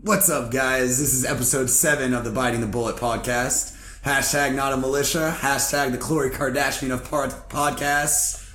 What's up, guys? This is episode 7 of the Biting the Bullet podcast. Hashtag not a militia. Hashtag the Khloe Kardashian of podcasts.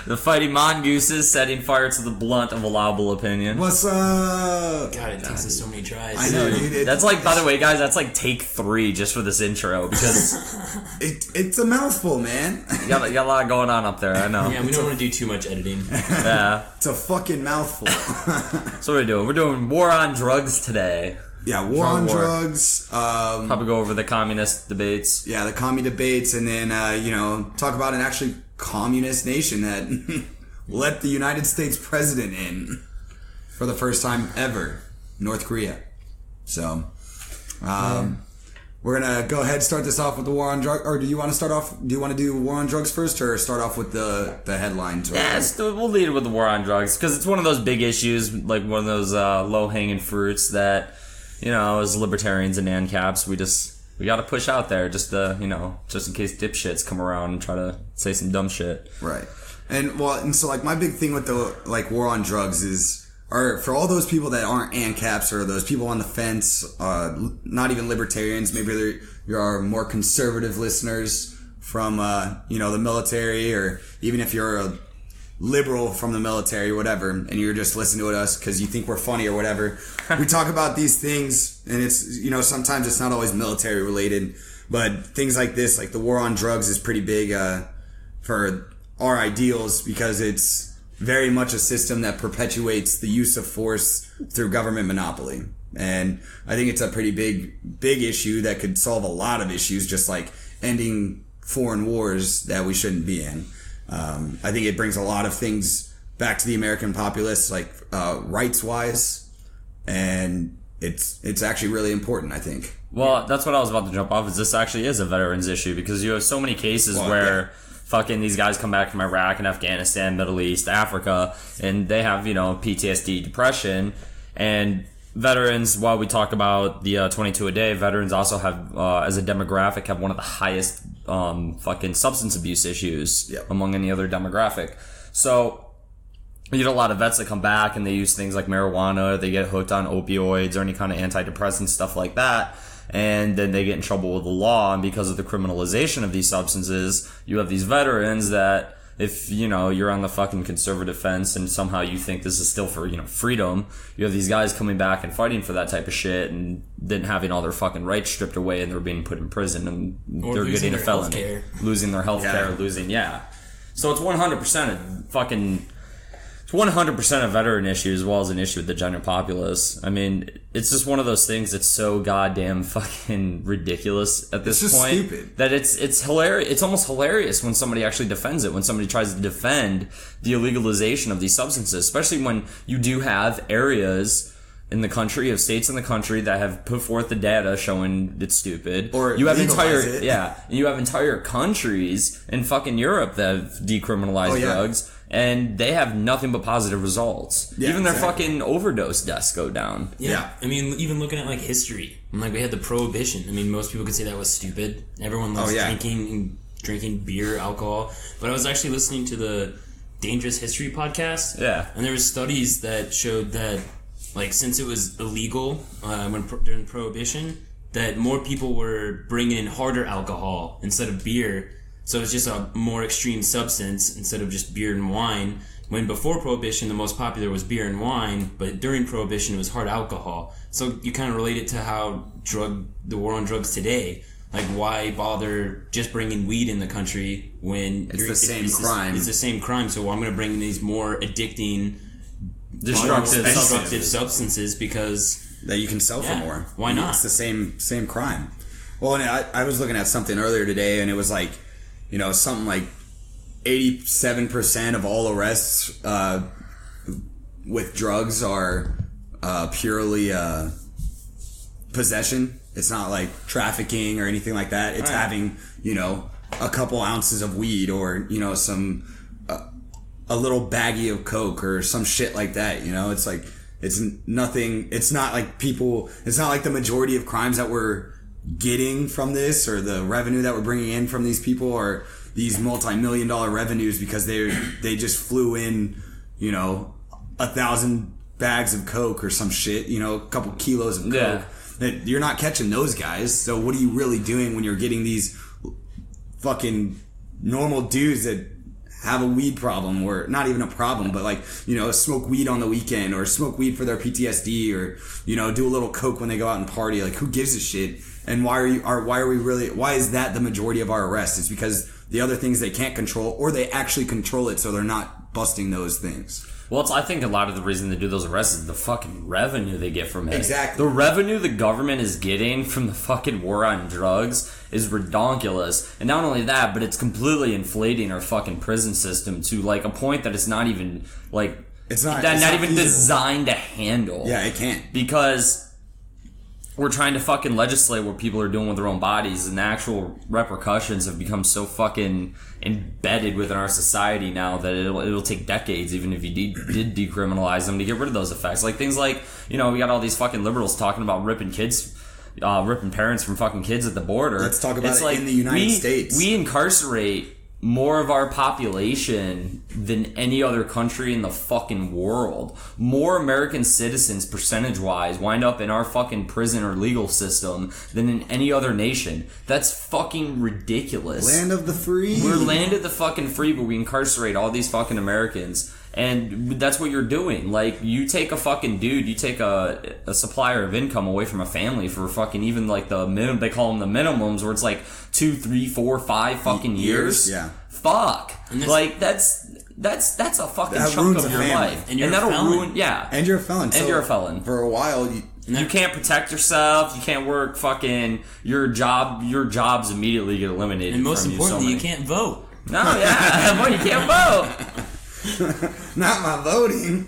The fighting mongooses setting fire to the blunt of allowable opinion. What's up? God, it takes us so many tries. I know, dude. That's like, by the way, guys, that's like take 3 just for this intro because it's a mouthful, man. you got a lot going on up there, I know. Yeah, we don't want to do too much editing. Yeah. It's a fucking mouthful. So what are we doing? We're doing war on drugs today. Yeah, war on drugs. Probably go over the communist debates. Yeah, the commie debates, and then, talk about an actually communist nation that let the United States president in for the first time ever, North Korea. So, we're gonna go ahead and start this off with the war on drugs. Or do you want to start off? Do you want to do war on drugs first, or start off with the headlines? Yeah, we'll lead it with the war on drugs because it's one of those big issues, like one of those low hanging fruits that, as libertarians and ANCAPs, we got to push out there just in case dipshits come around and try to say some dumb shit. Right. And so like my big thing with the war on drugs is, for all those people that aren't ANCAPs or those people on the fence, not even libertarians, maybe you are more conservative listeners from the military, or even if you're a liberal from the military or whatever, and you're just listening to us because you think we're funny or whatever. We talk about these things, and it's, sometimes it's not always military related, but things like this, like the war on drugs, is pretty big for our ideals because it's very much a system that perpetuates the use of force through government monopoly. And I think it's a pretty big issue that could solve a lot of issues, just like ending foreign wars that we shouldn't be in. I think it brings a lot of things back to the American populace, like rights-wise, and it's actually really important, I think. Well, that's what I was about to jump off, is this actually is a veterans issue because you have so many cases where fucking these guys come back from Iraq and Afghanistan, Middle East, Africa, and they have, PTSD, depression, and veterans, while we talk about the 22 a day, veterans also have, as a demographic, have one of the highest fucking substance abuse issues among any other demographic. So you get a lot of vets that come back and they use things like marijuana, they get hooked on opioids or any kind of antidepressant stuff like that, and then they get in trouble with the law. And because of the criminalization of these substances, you have these veterans that, if, you're on the fucking conservative fence and somehow you think this is still for, freedom, you have these guys coming back and fighting for that type of shit and then having all their fucking rights stripped away and they're being put in prison and they're getting a felony. Losing their health care, So it's 100% it's 100% a veteran issue as well as an issue with the general populace. I mean, it's just one of those things that's so goddamn fucking ridiculous at this point. It's just stupid. That it's hilarious. It's almost hilarious when somebody actually defends it, when somebody tries to defend the illegalization of these substances, especially when you do have areas in the country, of states in the country that have put forth the data showing it's stupid. Or you have entire countries in fucking Europe that have decriminalized drugs. And they have nothing but positive results. Yeah, even their fucking overdose deaths go down. Yeah. I mean, even looking at, history. We had the Prohibition. I mean, most people could say that was stupid. Everyone loves drinking beer, alcohol. But I was actually listening to the Dangerous History podcast. Yeah. And there was studies that showed that, since it was illegal during Prohibition, that more people were bringing in harder alcohol instead of beer. So it's just a more extreme substance instead of just beer and wine. When before Prohibition, the most popular was beer and wine, but during Prohibition, it was hard alcohol. So you kind of relate it to how the war on drugs today. Why bother just bringing weed in the country when it's the same crime? It's the same crime. So I'm going to bring in these more addicting, destructive substances because that you can sell for more. Why not? It's the same crime. Well, and I was looking at something earlier today, and it was something like 87% of all arrests with drugs are purely possession. It's not like trafficking or anything like that. It's having, a couple ounces of weed or, some a little baggie of coke or some shit like that. It's like, it's nothing. It's not like the majority of crimes that we're getting from this, or the revenue that we're bringing in from these people, or these multi-million-dollar revenues because they just flew in, 1,000 bags of coke or some shit, a couple kilos of coke. That you're not catching those guys. So what are you really doing when you're getting these fucking normal dudes that have a weed problem, or not even a problem, but like, smoke weed on the weekend, or smoke weed for their PTSD, or, do a little coke when they go out and party? Like, who gives a shit? And why is that the majority of our arrests? It's because the other things they can't control, or they actually control it, so they're not busting those things. Well, I think a lot of the reason they do those arrests is the fucking revenue they get from it. Exactly. The revenue the government is getting from the fucking war on drugs is redonkulous. And not only that, but it's completely inflating our fucking prison system to, like, a point that it's not even, like... It's not even designed to handle. Yeah, it can't. Because... we're trying to fucking legislate what people are doing with their own bodies, and the actual repercussions have become so fucking embedded within our society now that it'll take decades, even if you did decriminalize them, to get rid of those effects. Like things like, we got all these fucking liberals talking about ripping parents from fucking kids at the border. Let's talk about it in the United States. We incarcerate more of our population than any other country in the fucking world. More American citizens, percentage-wise, wind up in our fucking prison or legal system than in any other nation. That's fucking ridiculous. Land of the free. We're land of the fucking free, but we incarcerate all these fucking Americans. And that's what you're doing. Like, you take a fucking dude, you take a supplier of income away from a family for fucking even like the minimum, they call them the minimums, where it's like 2, 3, 4, 5 fucking years. Yeah. Fuck. Like, that's a fucking that chunk of a your family. life. And that'll ruin, And you're a felon. And you're a felon. For a while, you can't protect yourself. You can't work. Fucking your jobs immediately get eliminated. And most from importantly, you you can't vote. No, yeah, well, you can't vote. Not my voting.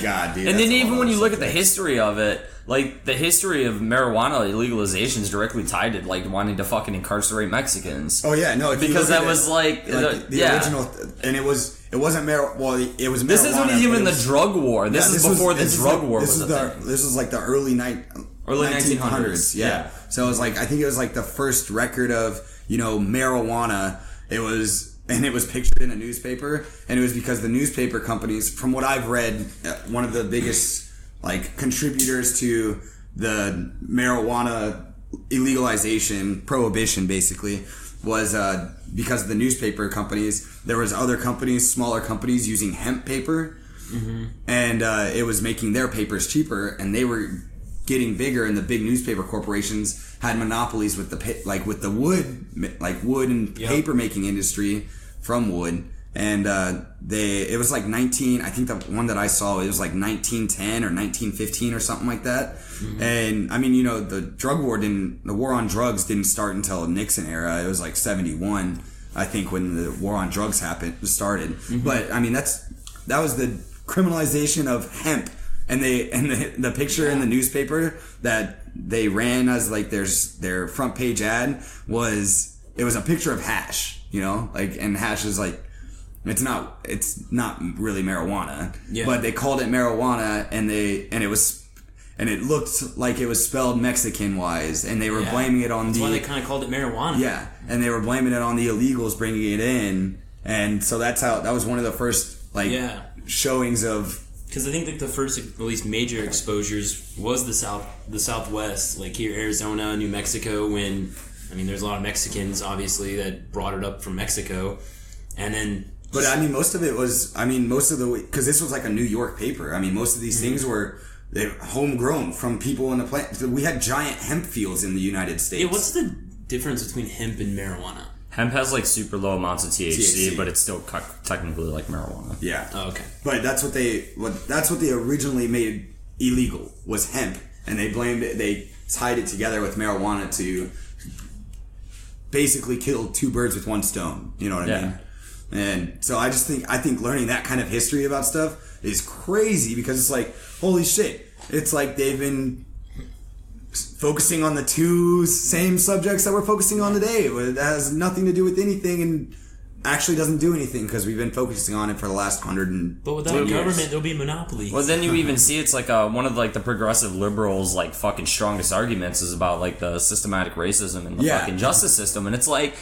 God, dude. And then even when you look at the history of it, like the history of marijuana legalization is directly tied to like wanting to fucking incarcerate Mexicans. Oh yeah, no, because that was the original, and it wasn't marijuana. Well, it was. This marijuana, isn't even the drug war. This is before the drug war was a thing. This is like the early 1900s. Yeah. So it was like, I think it was like the first record of marijuana. It was pictured in a newspaper, and it was because the newspaper companies, from what I've read, one of the biggest like contributors to the marijuana illegalization, prohibition basically, was because of the newspaper companies. There was other companies, smaller companies, using hemp paper, and it was making their papers cheaper, and they were getting bigger, and the big newspaper corporations had monopolies with the wood and paper making industry from wood. And it was like I think the one that I saw, it was like 1910 or 1915 or something like that. And I mean, the war on drugs didn't start until Nixon era. It was like 71, I think, when the war on drugs started. But I mean, that was the criminalization of hemp. And the picture in the newspaper that they ran as like their front page ad was a picture of hash, and hash is like, it's not really marijuana, but they called it marijuana, and it looked like it was spelled Mexican wise, and they were blaming it on That's why they kind of called it marijuana. Yeah, and they were blaming it on the illegals bringing it in, and so that was one of the first showings of. Because I think like the first, at least major exposures was the Southwest, like here, Arizona, New Mexico. There's a lot of Mexicans obviously that brought it up from Mexico, and then. But I mean, most of it was. Because this was like a New York paper. Most of these things were homegrown from people in the plant. We had giant hemp fields in the United States. Yeah, what's the difference between hemp and marijuana? Hemp has like super low amounts of THC, but it's still technically like marijuana. Yeah. Oh, okay. But that's what they originally made illegal, was hemp, and they tied it together with marijuana to basically kill two birds with one stone. You know what I mean? And so I think learning that kind of history about stuff is crazy, because it's like, holy shit, it's like they've been focusing on the two same subjects that we're focusing on today. It has nothing to do with anything, and actually doesn't do anything, because we've been focusing on it for the last 100 But without government, there'll be monopolies. Well, then you even see it's like one of like the progressive liberals' like fucking strongest arguments is about like the systematic racism in the fucking justice system, and it's like,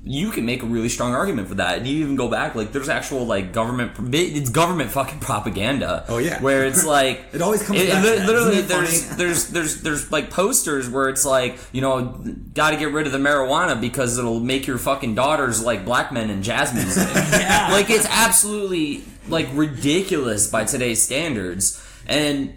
you can make a really strong argument for that. And you even go back, like, there's actual, like, it's government fucking propaganda. Oh, yeah. Where it's like... it always comes back to that. Literally, there's, like, posters where it's like, you know, gotta get rid of the marijuana because it'll make your fucking daughters like black men in jazz music. Yeah. Like, it's absolutely, like, ridiculous by today's standards. And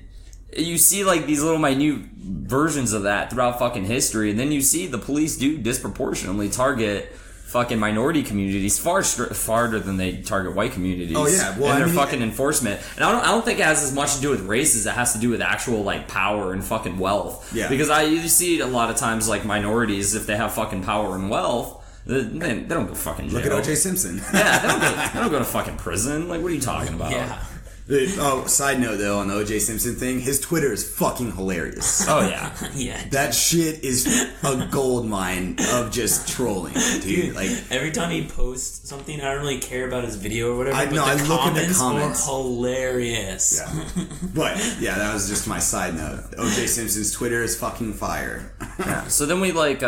you see, like, these little minute versions of that throughout fucking history, and then you see the police do disproportionately target fucking minority communities farther than they target white communities. Oh yeah, well, and their fucking enforcement. And I don't think it has as much to do with race as it has to do with actual like power and fucking wealth. Yeah. Because you see a lot of times like minorities, if they have fucking power and wealth, they don't go fucking jail. Look at O.J. Simpson. Yeah, they don't go to fucking prison. Like, what are you talking about? Yeah. Side note though, on the O.J. Simpson thing, his Twitter is fucking hilarious. Oh yeah. Yeah. That shit is a gold mine of just trolling, dude. Like, every time he posts something, I don't really care about his video or whatever. I look at the comments. Are hilarious. Yeah. But yeah, that was just my side note. O.J. Simpson's Twitter is fucking fire. Yeah. So then we like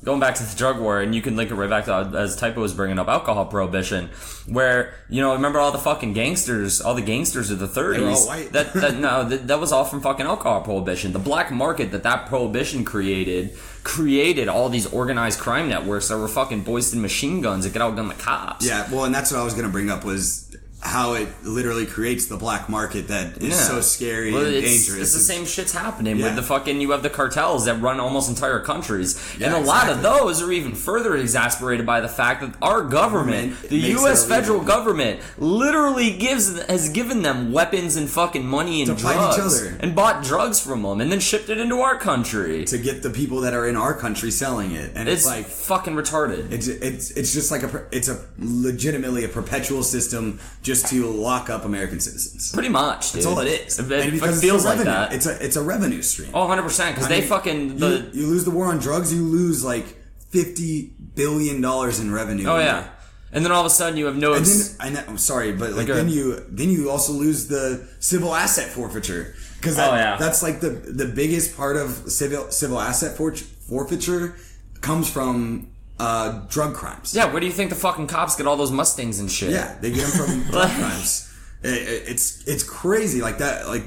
going back to the drug war, and you can link it right back to, as Typo was bringing up, alcohol prohibition, where, you know, remember all the fucking gangsters, all the gangsters of the 30s? They were all white. That was all from fucking alcohol prohibition. The black market that prohibition created all these organized crime networks that were fucking boisting machine guns that could outgun the cops. Yeah, well, and that's what I was going to bring up was how it literally creates the black market that is so scary and dangerous. It's the same shit's happening with the fucking, you have the cartels that run almost entire countries. And a lot of those are even further exasperated by the fact that our government, the U.S. federal government, literally has given them weapons and fucking money and drugs. Fight each other. And bought drugs from them and then shipped it into our country. To get the people that are in our country selling it. And it's like fucking retarded. It's just like it's a legitimately a perpetual system just to lock up American citizens. Pretty much, dude. That's all it is. It feels like that. It's a revenue stream. Oh, 100%, because they fucking... You lose the war on drugs, you lose like $50 billion in revenue. Oh, yeah. And then all of a sudden you have no... I'm sorry, but like then you also lose the civil asset forfeiture. Because that's like the biggest part of civil asset forfeiture comes from... drug crimes. Yeah, where do you think the fucking cops get all those Mustangs and shit? Yeah, they get them from drug crimes. It's crazy like that. Like,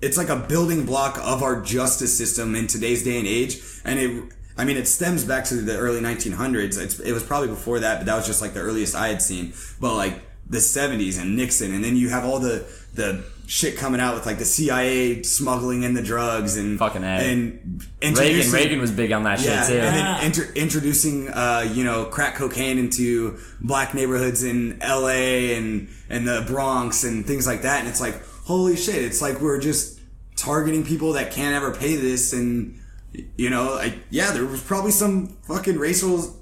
it's like a building block of our justice system in today's day and age. And it stems back to the early 1900s. It was probably before that, but that was just like the earliest I had seen. But like the 70s and Nixon, and then you have all the shit coming out with like the CIA smuggling in the drugs and fucking and Reagan was big on that shit too. And then introducing crack cocaine into black neighborhoods in LA and the Bronx and things like that, and it's like, holy shit, it's like we're just targeting people that can't ever pay this, and there was probably some fucking racial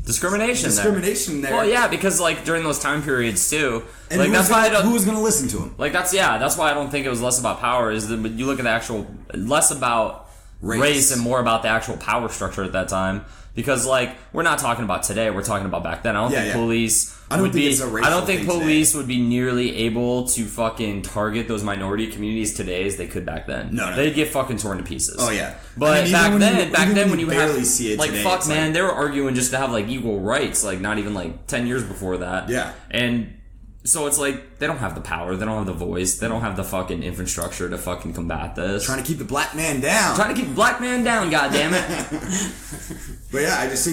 discrimination there. Well, yeah, because like during those time periods too, and like that's why who was going to listen to him? Like that's why I don't think it was less about power. Is that you look at the actual less about race and more about the actual power structure at that time. Because like we're not talking about today, we're talking about back then. I don't think police. I don't think police would be nearly able to fucking target those minority communities today as they could back then. No. They'd get fucking torn to pieces. Oh yeah. But back then when you barely see it like today, fuck man, they were arguing just to have like equal rights, like not even like 10 years before that. Yeah. And so it's like they don't have the power, they don't have the voice, they don't have the fucking infrastructure to fucking combat this. Trying to keep the black man down. Goddammit. But yeah, I just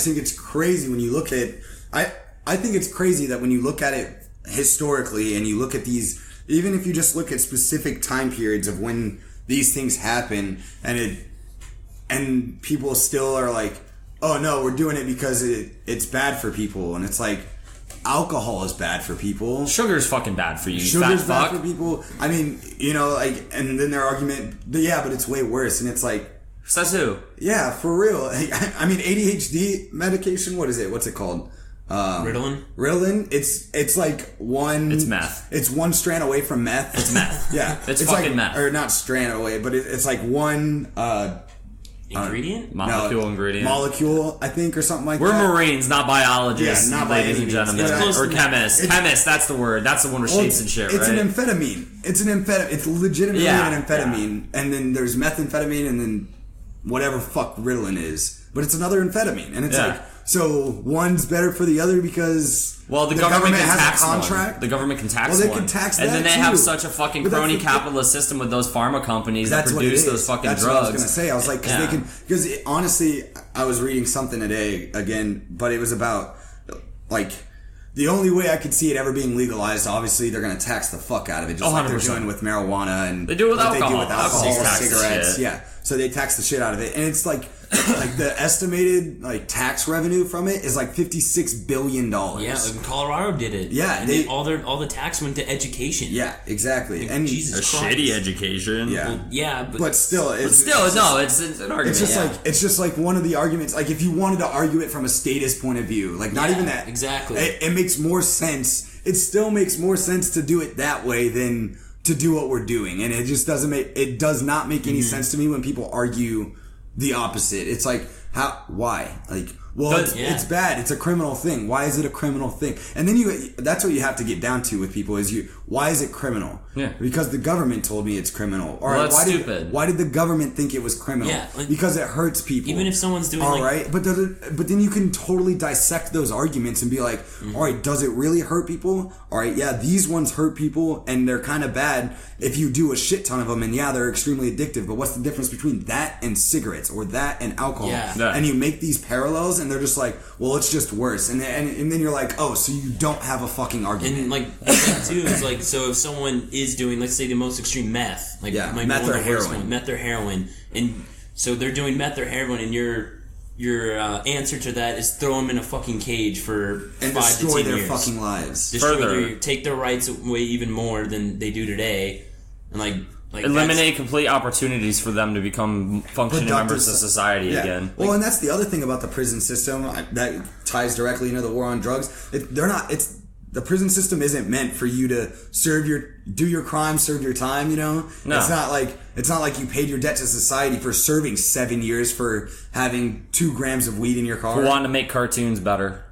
think it's crazy when you look at I think it's crazy that when you look at it historically and you look at these, even if you just look at specific time periods of when these things happen, and people still are like, oh no, we're doing it because it's bad for people, and it's like, alcohol is bad for people. Sugar's fucking bad for you. Sugar's bad for people. I mean, and then their argument, but it's way worse, and it's like, says who? Yeah, for real. I mean, ADHD medication, what is it? What's it called? Ritalin. It's like one... It's meth. It's one strand away from meth. It's meth. Yeah. It's fucking like, meth. Or not strand away, but it's like one... ingredient? Molecule, I think, or something like We're that. We're Marines, not biologists, not ladies and gentlemen. Or chemists. Chemists, that's the word. That's the one with shapes and shit, right? It's an amphetamine. It's legitimately an amphetamine. Yeah. And then there's methamphetamine, and then whatever fuck Ritalin is. But it's another amphetamine. And it's like... So one's better for the other because the government can has tax a contract. One. The government can tax well, they one. can tax and that then they too. have such a fucking crony capitalist system with those pharma companies that produce those fucking That's drugs. What I was gonna say. I was like, because honestly, I was reading something today again, but it was about like. The only way I could see it ever being legalized, obviously, they're going to tax the fuck out of it, just 100%. Like they're doing with marijuana and they do with alcohol. They do with alcohol, cigarettes. Yeah, so they tax the shit out of it, and it's like the estimated like tax revenue from it is like $56 billion. Yeah, like Colorado did it. Yeah, and all the tax went to education. Yeah, exactly. Like, and Jesus Christ. Shitty education. Yeah, well, but still, it's an argument. It's just like one of the arguments. Like if you wanted to argue it from a statist point of view, like not even that exactly. It makes more sense. It still makes more sense to do it that way than to do what we're doing, and it just doesn't make. It does not make any sense to me when people argue the opposite. It's like why? Like, well, it's bad. It's a criminal thing. Why is it a criminal thing? And then that's what you have to get down to with people is why is it criminal? Yeah. Because the government told me it's criminal. All right, that's stupid. Why did the government think it was criminal? Yeah, like, because it hurts people. Even if someone's doing all right, but then you can totally dissect those arguments and be like, all right, does it really hurt people? All right, yeah, these ones hurt people and they're kind of bad if you do a shit ton of them, and yeah, they're extremely addictive. But what's the difference between that and cigarettes or that and alcohol? Yeah. And you make these parallels, and they're just like, well, it's just worse. And then you're like, oh, so you don't have a fucking argument. And like the thing too is like, so if someone is doing, let's say, the most extreme meth, like meth or heroin, and so they're doing meth or heroin, and your answer to that is throw them in a fucking cage for 5 to 10 years. And destroy their fucking lives. Take their rights away even more than they do today, and like eliminate complete opportunities for them to become functioning members of society again. Well, and that's the other thing about the prison system that ties directly into the war on drugs. The prison system isn't meant for you to do your crime, serve your time. You know, no. It's not like you paid your debt to society for serving 7 years for having 2 grams of weed in your car. For wanting to make cartoons better.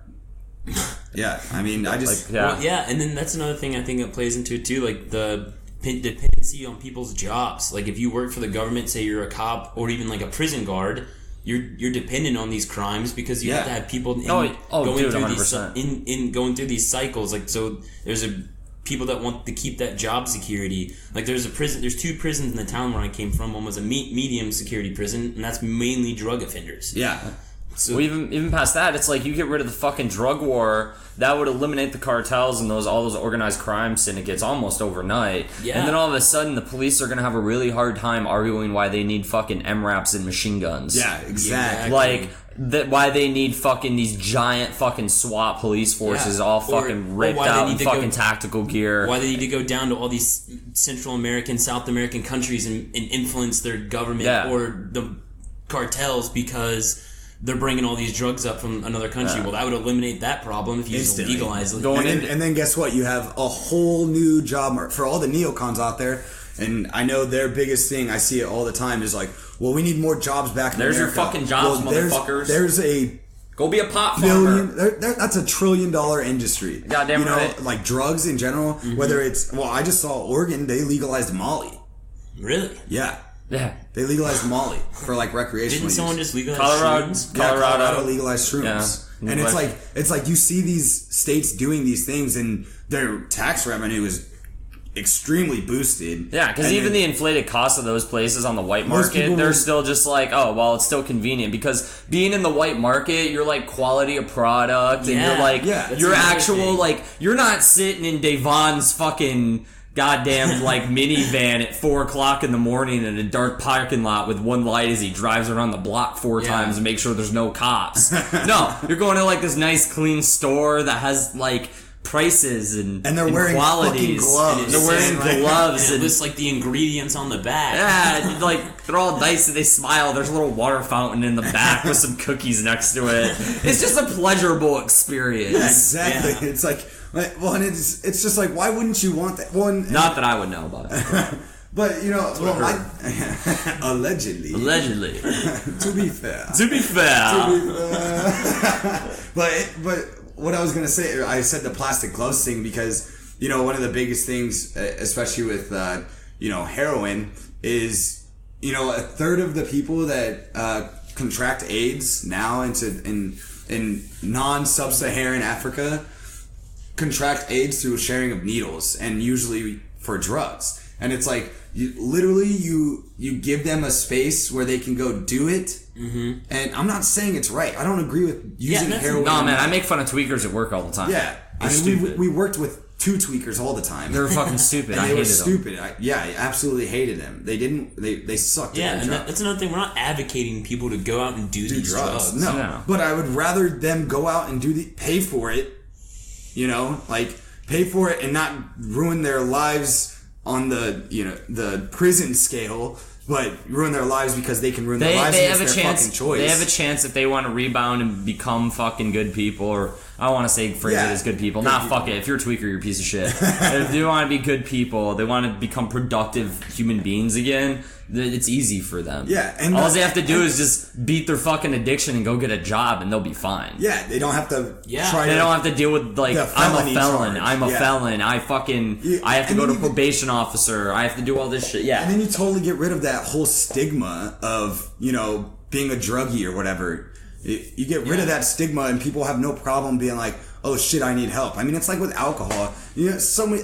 Yeah, I mean, I just and then that's another thing I think that plays into it too, like the dependency on people's jobs. Like if you work for the government, say you're a cop or even like a prison guard, you're dependent on these crimes because you have to have people going through these cycles. Like, so there's people that want to keep that job security. Like there's 2 prisons in the town where I came from. One was a medium security prison, and that's mainly drug offenders. Yeah. So even past that, it's like you get rid of the fucking drug war, that would eliminate the cartels and all those organized crime syndicates almost overnight. Yeah. And then all of a sudden, the police are gonna have a really hard time arguing why they need fucking MRAPs and machine guns. Yeah, exactly. Like why they need fucking these giant fucking SWAT police forces all fucking ripped out in fucking tactical gear. Why they need to go down to all these Central American, South American countries and influence their government or the cartels because they're bringing all these drugs up from another country. Well, that would eliminate that problem if you just legalize it. And then guess what? You have a whole new job market for all the neocons out there. And I know their biggest thing, I see it all the time, is like, well, we need more jobs back in America. There's your fucking jobs, motherfuckers. There's a... Go be a pot farmer. That's $1 trillion industry. Goddamn right. Like drugs in general, whether it's... Well, I just saw Oregon, they legalized Molly. Really? Yeah. Yeah. They legalized Molly for like recreational Didn't someone just legalize shrooms? Colorado legalized shrooms. Yeah. And it's like you see these states doing these things and their tax revenue is extremely boosted. Yeah, because even the inflated cost of those places on the white market, they're still just like, oh, well, it's still convenient. Because being in the white market, you're like quality of product, and you're like, you're actual, like, you're not sitting in Devon's fucking goddamn like minivan at 4:00 in the morning in a dark parking lot with one light as he drives around the block 4 times to make sure there's no cops. No, you're going to like this nice clean store that has like prices and they're wearing qualities. Fucking gloves. They're wearing gloves and lists like the ingredients on the back. Yeah, like they're all nice and they smile. There's a little water fountain in the back with some cookies next to it. It's just a pleasurable experience. Yeah, exactly. Yeah. It's like, well, and it's just like, why wouldn't you want that one? Not that I would know about it. But, you know, allegedly. To be fair. But what I was going to say, I said the plastic gloves thing because, you know, one of the biggest things, especially with, you know, heroin is, you know, 1/3 of the people that contract AIDS now and in non-sub-Saharan Africa contract AIDS through sharing of needles, and usually for drugs. And it's like, you give them a space where they can go do it. Mm-hmm. And I'm not saying it's right. I don't agree with using heroin. No, man, I make fun of tweakers at work all the time. Yeah. I mean, we worked with 2 tweakers all the time. They were fucking stupid. And I hated them. Stupid. I absolutely hated them. They sucked. Yeah, and that's another thing. We're not advocating people to go out and do these drugs. No. But I would rather them go out and pay for it. You know, like pay for it and not ruin their lives on the prison scale, but ruin their lives because they can ruin their lives. They have a chance. Fucking choice. They have a chance if they want to rebound and become fucking good people, or I want to say phrase it as good people. Fuck it. If you're a tweaker, you're a piece of shit. If they want to be good people, they want to become productive human beings again, it's easy for them. Yeah, and all they have to do is just beat their fucking addiction and go get a job, and they'll be fine. Yeah, they don't have to. Yeah, they don't have to deal with like I'm a felon. I have to go to probation officer. I have to do all this shit. Yeah, and then you totally get rid of that whole stigma of being a druggie or whatever. You get rid of that stigma, and people have no problem being like, "Oh shit, I need help." I mean, it's like with alcohol. So many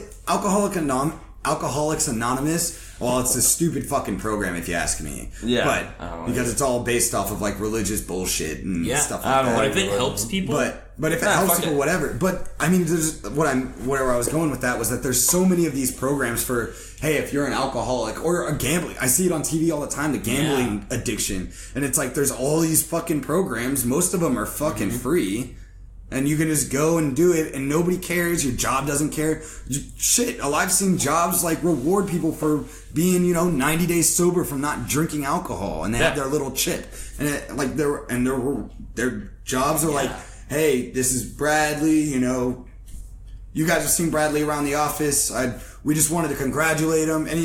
Alcoholics Anonymous. Well, it's a stupid fucking program if you ask me. Yeah, but because it's all based off of like religious bullshit and stuff like that. But if it helps people, but if it helps people, whatever. But I mean, there's where I was going with that was that there's so many of these programs for, hey, if you're an alcoholic or a gambling, I see it on TV all the time, the gambling addiction, and it's like there's all these fucking programs. Most of them are fucking free. And you can just go and do it, and nobody cares. Your job doesn't care. Shit, I've seen jobs like reward people for being, 90 days sober from not drinking alcohol, and they have their little chip, and their jobs are like, hey, this is Bradley. You guys have seen Bradley around the office. We just wanted to congratulate him, and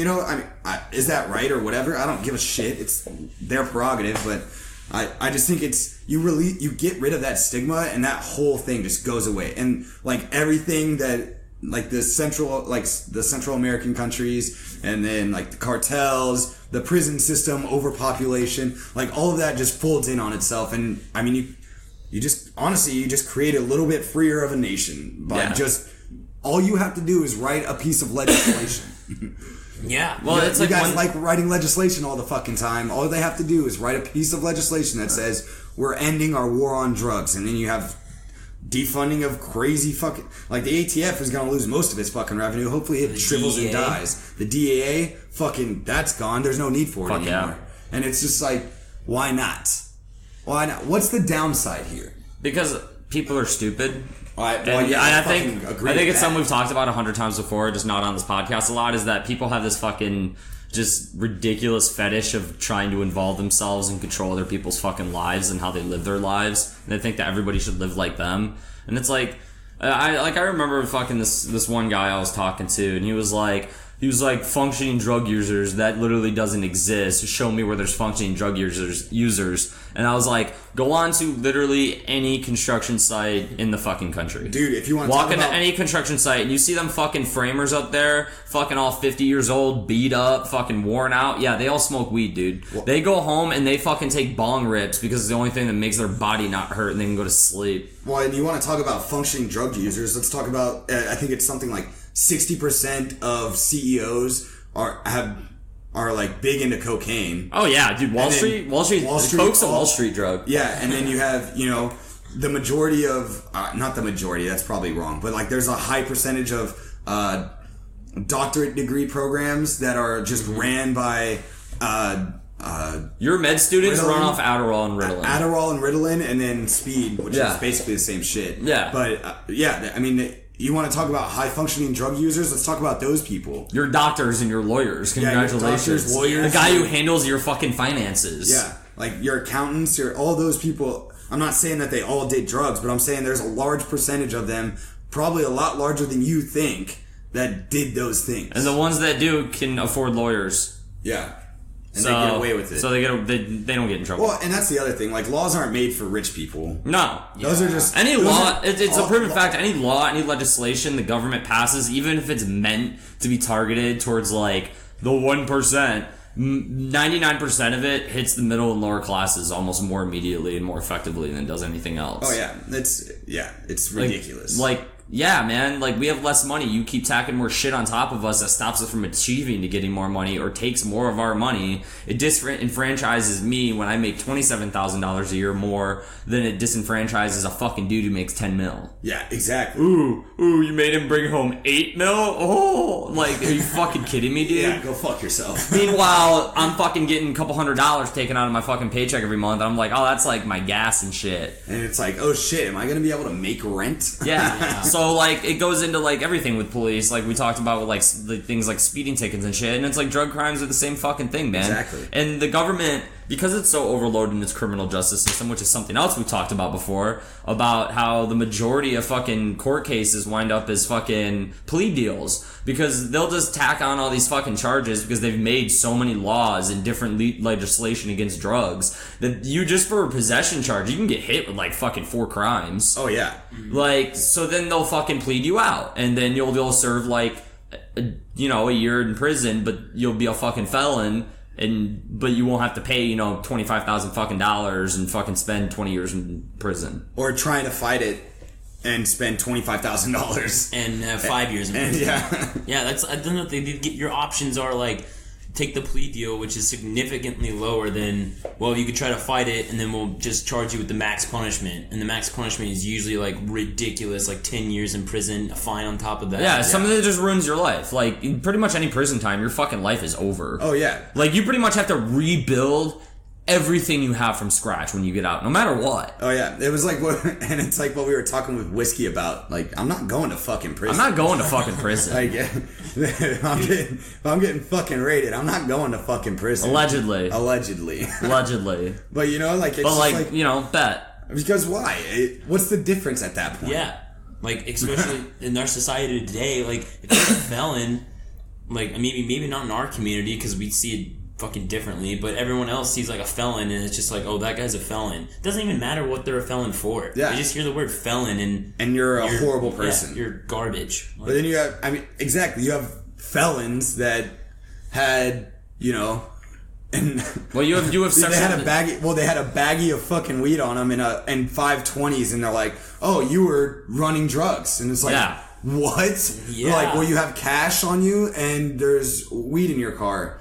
is that right or whatever? I don't give a shit. It's their prerogative, but. I just think it's you get rid of that stigma and that whole thing just goes away, and like everything that like the Central American countries, and then like the cartels, the prison system, overpopulation, like all of that just folds in on itself. And I mean you just create a little bit freer of a nation by just all you have to do is write a piece of legislation. Yeah. Well, it's like you guys like writing legislation all the fucking time. All they have to do is write a piece of legislation that says we're ending our war on drugs, and then you have defunding of crazy fucking like the ATF is gonna lose most of its fucking revenue. Hopefully it shrivels and dies. The DAA, fucking that's gone. There's no need for it anymore. Yeah. And it's just like, why not? Why not? What's the downside here? Because people are stupid. I think it's something we've talked about 100 times before, just not on this podcast a lot, is that people have this fucking just ridiculous fetish of trying to involve themselves and control other people's fucking lives and how they live their lives. And they think that everybody should live like them. And it's like, I remember fucking this one guy I was talking to, and he was like, functioning drug users, that literally doesn't exist. Show me where there's functioning drug users. And I was like, go on to literally any construction site in the fucking country. Dude, if you want to walk into any construction site and you see them fucking framers up there, fucking all 50 years old, beat up, fucking worn out. Yeah, they all smoke weed, dude. Well, they go home and they fucking take bong rips because it's the only thing that makes their body not hurt, and they can go to sleep. Well, and you want to talk about functioning drug users, let's talk about, I think it's something like 60% of CEOs are like big into cocaine. Oh yeah, dude. Wall Street. Coke's a Wall Street drug. Yeah, and then you have the majority of not the majority. That's probably wrong, but like there's a high percentage of doctorate degree programs that are just ran by. Your med students run off Adderall and Ritalin. And then speed, which is basically the same shit. Yeah, but I mean. You want to talk about high-functioning drug users? Let's talk about those people. Your doctors and your lawyers. Congratulations. Yeah, your doctors, lawyers. The guy who handles your fucking finances. Yeah, like your accountants, all those people. I'm not saying that they all did drugs, but I'm saying there's a large percentage of them, probably a lot larger than you think, that did those things. And the ones that do can afford lawyers. Yeah. And they get away with it. So they don't get in trouble. Well, and that's the other thing. Like, laws aren't made for rich people. No. Those are just... Any law... It's a proven fact. Any law, any legislation the government passes, even if it's meant to be targeted towards, like, the 1%, 99% of it hits the middle and lower classes almost more immediately and more effectively than it does anything else. Oh yeah, it's ridiculous. Yeah, man, like, we have less money. You keep tacking more shit on top of us that stops us from achieving to getting more money or takes more of our money. It disenfranchises me when I make $27,000 a year more than it disenfranchises a fucking dude who makes 10 mil. Yeah, exactly. Ooh, you made him bring home 8 mil? Oh, like, are you fucking kidding me, dude? Yeah, go fuck yourself. Meanwhile, I'm fucking getting a couple $100 taken out of my fucking paycheck every month. And I'm like, oh, that's like my gas and shit. And it's like, oh shit, am I gonna be able to make rent? Yeah. So, like, it goes into, like, everything with police. Like, we talked about with, like, the things like speeding tickets and shit. And it's like drug crimes are the same fucking thing, man. Exactly. And the government, because it's so overloaded in its criminal justice system, which is something else we talked about before, about how the majority of fucking court cases wind up as fucking plea deals. Because they'll just tack on all these fucking charges because they've made so many laws and different legislation against drugs that you just for a possession charge, you can get hit with like fucking 4 crimes. Oh yeah. Like, so then they'll fucking plead you out and then you'll serve like, a year in prison, but you'll be a fucking felon. But you won't have to pay, $25,000 fucking dollars and fucking spend 20 years in prison. Or trying to fight it and spend $25,000 and 5 years in prison. Yeah, that's, I don't know if your options are like take the plea deal, which is significantly lower than, well, you could try to fight it and then we'll just charge you with the max punishment, and the max punishment is usually like ridiculous, like 10 years in prison, a fine on top of that. Yeah, something that just ruins your life. Like, pretty much any prison time, your fucking life is over. Oh yeah. Like, you pretty much have to rebuild everything you have from scratch when you get out, no matter what. Oh yeah, it was like and it's like what we were talking with Whiskey about. Like, I'm not going to fucking prison. I'm not going to fucking prison. Like, if I'm getting fucking raided, I'm not going to fucking prison. Allegedly. But like, it's bet. Because why? What's the difference at that point? Yeah, like especially in our society today, like if you're a felon, like maybe not in our community because we see it fucking differently, but everyone else sees like a felon and it's just like, oh, that guy's a felon. It doesn't even matter what they're a felon for. Yeah. They just hear the word felon and you're a horrible person. Yeah, you're garbage. But then you have, exactly, you have felons that had, and well, you have they had a baggie of fucking weed on them and 520s, and they're like, oh, you were running drugs, and it's like, yeah. What? Yeah. Like, well, you have cash on you and there's weed in your car.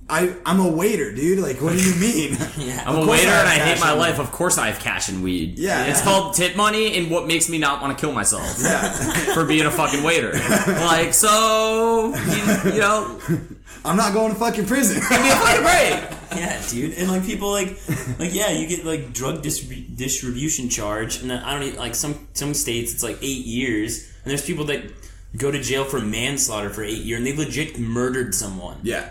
I'm a waiter, dude. Like, what do you mean? Yeah. I'm a waiter and I hate my life. Of course I have cash and weed. Yeah. It's called tip money and what makes me not want to kill myself. Yeah. For being a fucking waiter. Like, so, I'm not going to fucking prison. Give me a fucking break. Yeah, dude. And like people like yeah, you get like drug distribution charge, and I don't like some states it's like 8 years, and there's people that go to jail for manslaughter for 8 years, and they legit murdered someone. Yeah.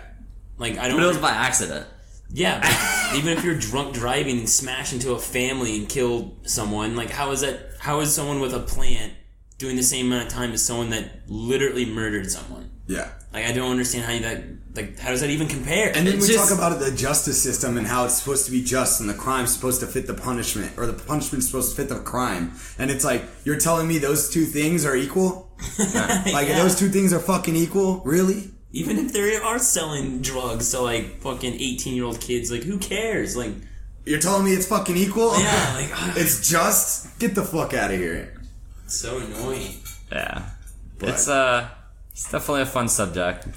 Like, I don't. But it was by accident. Yeah, but even if you're drunk driving and smash into a family and kill someone, like how is someone with a plant doing the same amount of time as someone that literally murdered someone? Yeah. Like, I don't understand how does that even compare? And then we talk about the justice system and how it's supposed to be just and the crime's supposed to fit the punishment, or the punishment's supposed to fit the crime. And it's like, you're telling me those two things are equal? Like, Yeah. Those two things are fucking equal? Really? Even if they are selling drugs to like fucking 18-year-old kids, like who cares? Like, you're telling me it's fucking equal? Yeah, like it's just, get the fuck out of here. It's so annoying. Yeah. But It's definitely a fun subject.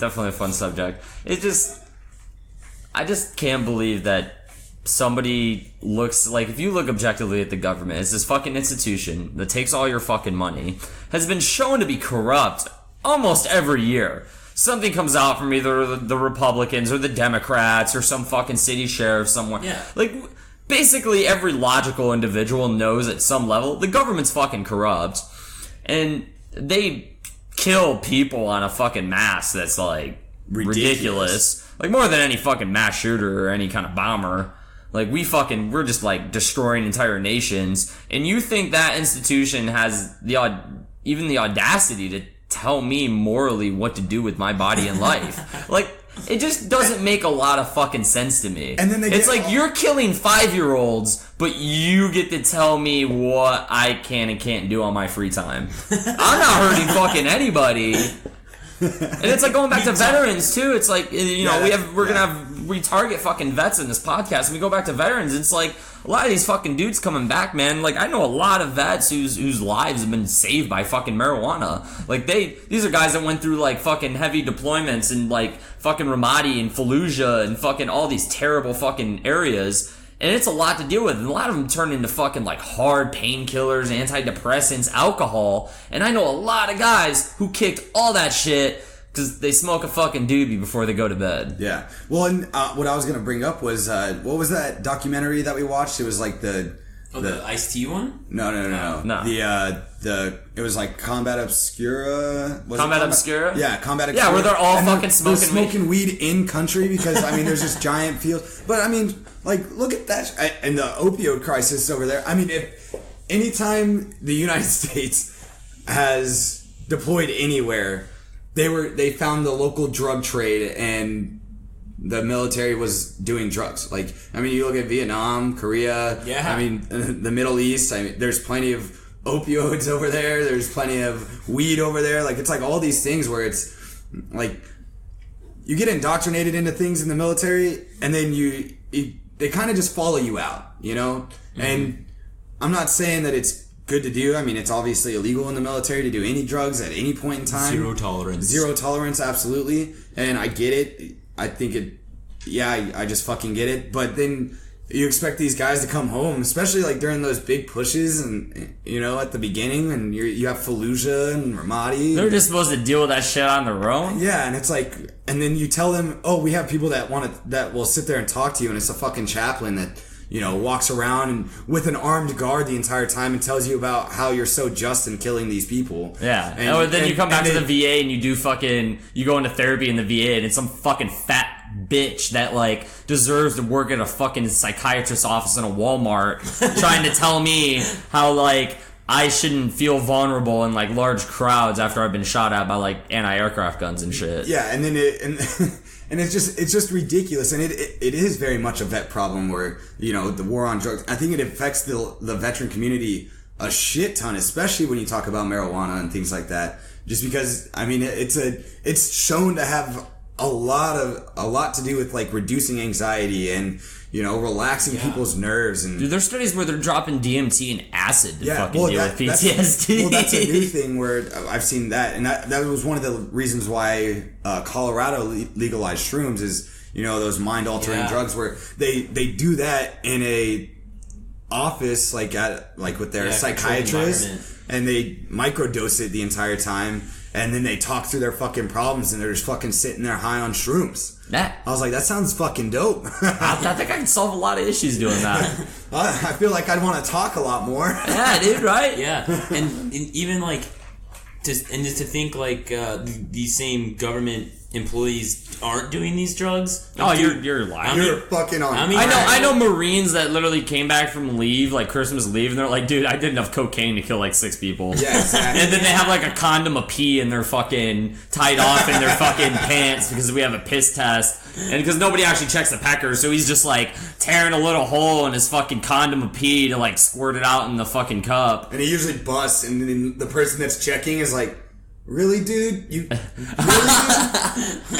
I just can't believe that somebody looks like, if you look objectively at the government, it's this fucking institution that takes all your fucking money, has been shown to be corrupt almost every year. Something comes out from either the Republicans or the Democrats or some fucking city sheriff somewhere. Yeah. Like, basically every logical individual knows at some level the government's fucking corrupt. And they kill people on a fucking mass that's like ridiculous. Like, more than any fucking mass shooter or any kind of bomber. Like, we're just like destroying entire nations. And you think that institution has even the audacity to tell me morally what to do with my body and life? Like, it just doesn't make a lot of fuking sense to me. And then it's like, you're killing 5-year-olds, but you get to tell me what I can and can't do on my free time. I'm not hurting fucking anybody. And it's like going back to veterans too. It's like, you know, we target fucking vets in this podcast, and we go back to veterans. It's like a lot of these fucking dudes coming back, man. Like, I know a lot of vets whose lives have been saved by fucking marijuana. Like, these are guys that went through like fucking heavy deployments in like fucking Ramadi and Fallujah and fucking all these terrible fucking areas. And it's a lot to deal with. And a lot of them turn into fucking like hard painkillers, antidepressants, alcohol. And I know a lot of guys who kicked all that shit because they smoke a fucking doobie before they go to bed. Yeah. Well, and what I was going to bring up was, what was that documentary that we watched? It was like the Ice-T one? No. It was like Combat Obscura. Combat Obscura? Yeah, Combat Obscura. Yeah, where they're all fucking smoking weed in country because, I mean, there's this giant field. But, I mean, like, look at that. And the opioid crisis over there. I mean, if anytime the United States has deployed anywhere, they found the local drug trade and the military was doing drugs. Like, I mean, you look at Vietnam, Korea. Yeah. I mean, the Middle East. I mean, there's plenty of opioids over there. There's plenty of weed over there. Like, it's like all these things where it's like you get indoctrinated into things in the military, and then they kind of just follow you out, you know? Mm-hmm. And I'm not saying that it's good to do. I mean, it's obviously illegal in the military to do any drugs at any point in time. Zero tolerance. Zero tolerance, absolutely. And I get it. I think I just fucking get it. But then you expect these guys to come home, especially like during those big pushes and, you know, at the beginning, and you have Fallujah and Ramadi. They're just supposed to deal with that shit on their own? Yeah, and it's like, and then you tell them, oh, we have people that that will sit there and talk to you, and it's a fucking chaplain that, you know, walks around and with an armed guard the entire time and tells you about how you're so just in killing these people. Yeah. And then you come back to the VA and you go into therapy in the VA, and it's some fucking fat bitch that like deserves to work at a fucking psychiatrist's office in a Walmart trying to tell me how like I shouldn't feel vulnerable in like large crowds after I've been shot at by like anti-aircraft guns and shit. Yeah, and then and it's just ridiculous, and it is very much a vet problem where, you know, the war on drugs. I think it affects the veteran community a shit ton, especially when you talk about marijuana and things like that. Just because, I mean, it's shown to have a lot to do with like reducing anxiety and, you know, relaxing people's nerves. And dude, there's studies where they're dropping DMT and acid to fucking deal with PTSD. That's a new thing where I've seen that, and that was one of the reasons why Colorado legalized shrooms is, you know, those mind altering drugs where they do that in a office like with their psychiatrist, and they microdose it the entire time. And then they talk through their fucking problems, and they're just fucking sitting there high on shrooms. I was like, that sounds fucking dope. I think I can solve a lot of issues doing that. I feel like I'd want to talk a lot more. Yeah, dude, right? Yeah, and even like, just to think like these same government employees aren't doing these drugs. Like, you're lying. You're fucking on. I know Marines that literally came back from leave, like Christmas leave, and they're like, dude, I did enough cocaine to kill like 6 people. Yeah, exactly. And then they have like a condom of pee and they're fucking tied off in their fucking pants because we have a piss test. And because nobody actually checks the Pecker, so he's just like tearing a little hole in his fucking condom of pee to like squirt it out in the fucking cup. And he usually busts, and then the person that's checking is like, really, dude? You really?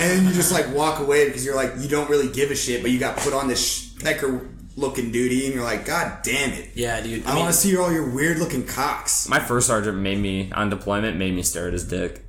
And you just like walk away because you're like, you don't really give a shit, but you got put on this Pecker looking duty, and you're like, God damn it. Yeah, dude. I want to see all your weird looking cocks. My first sergeant made me stare at his dick.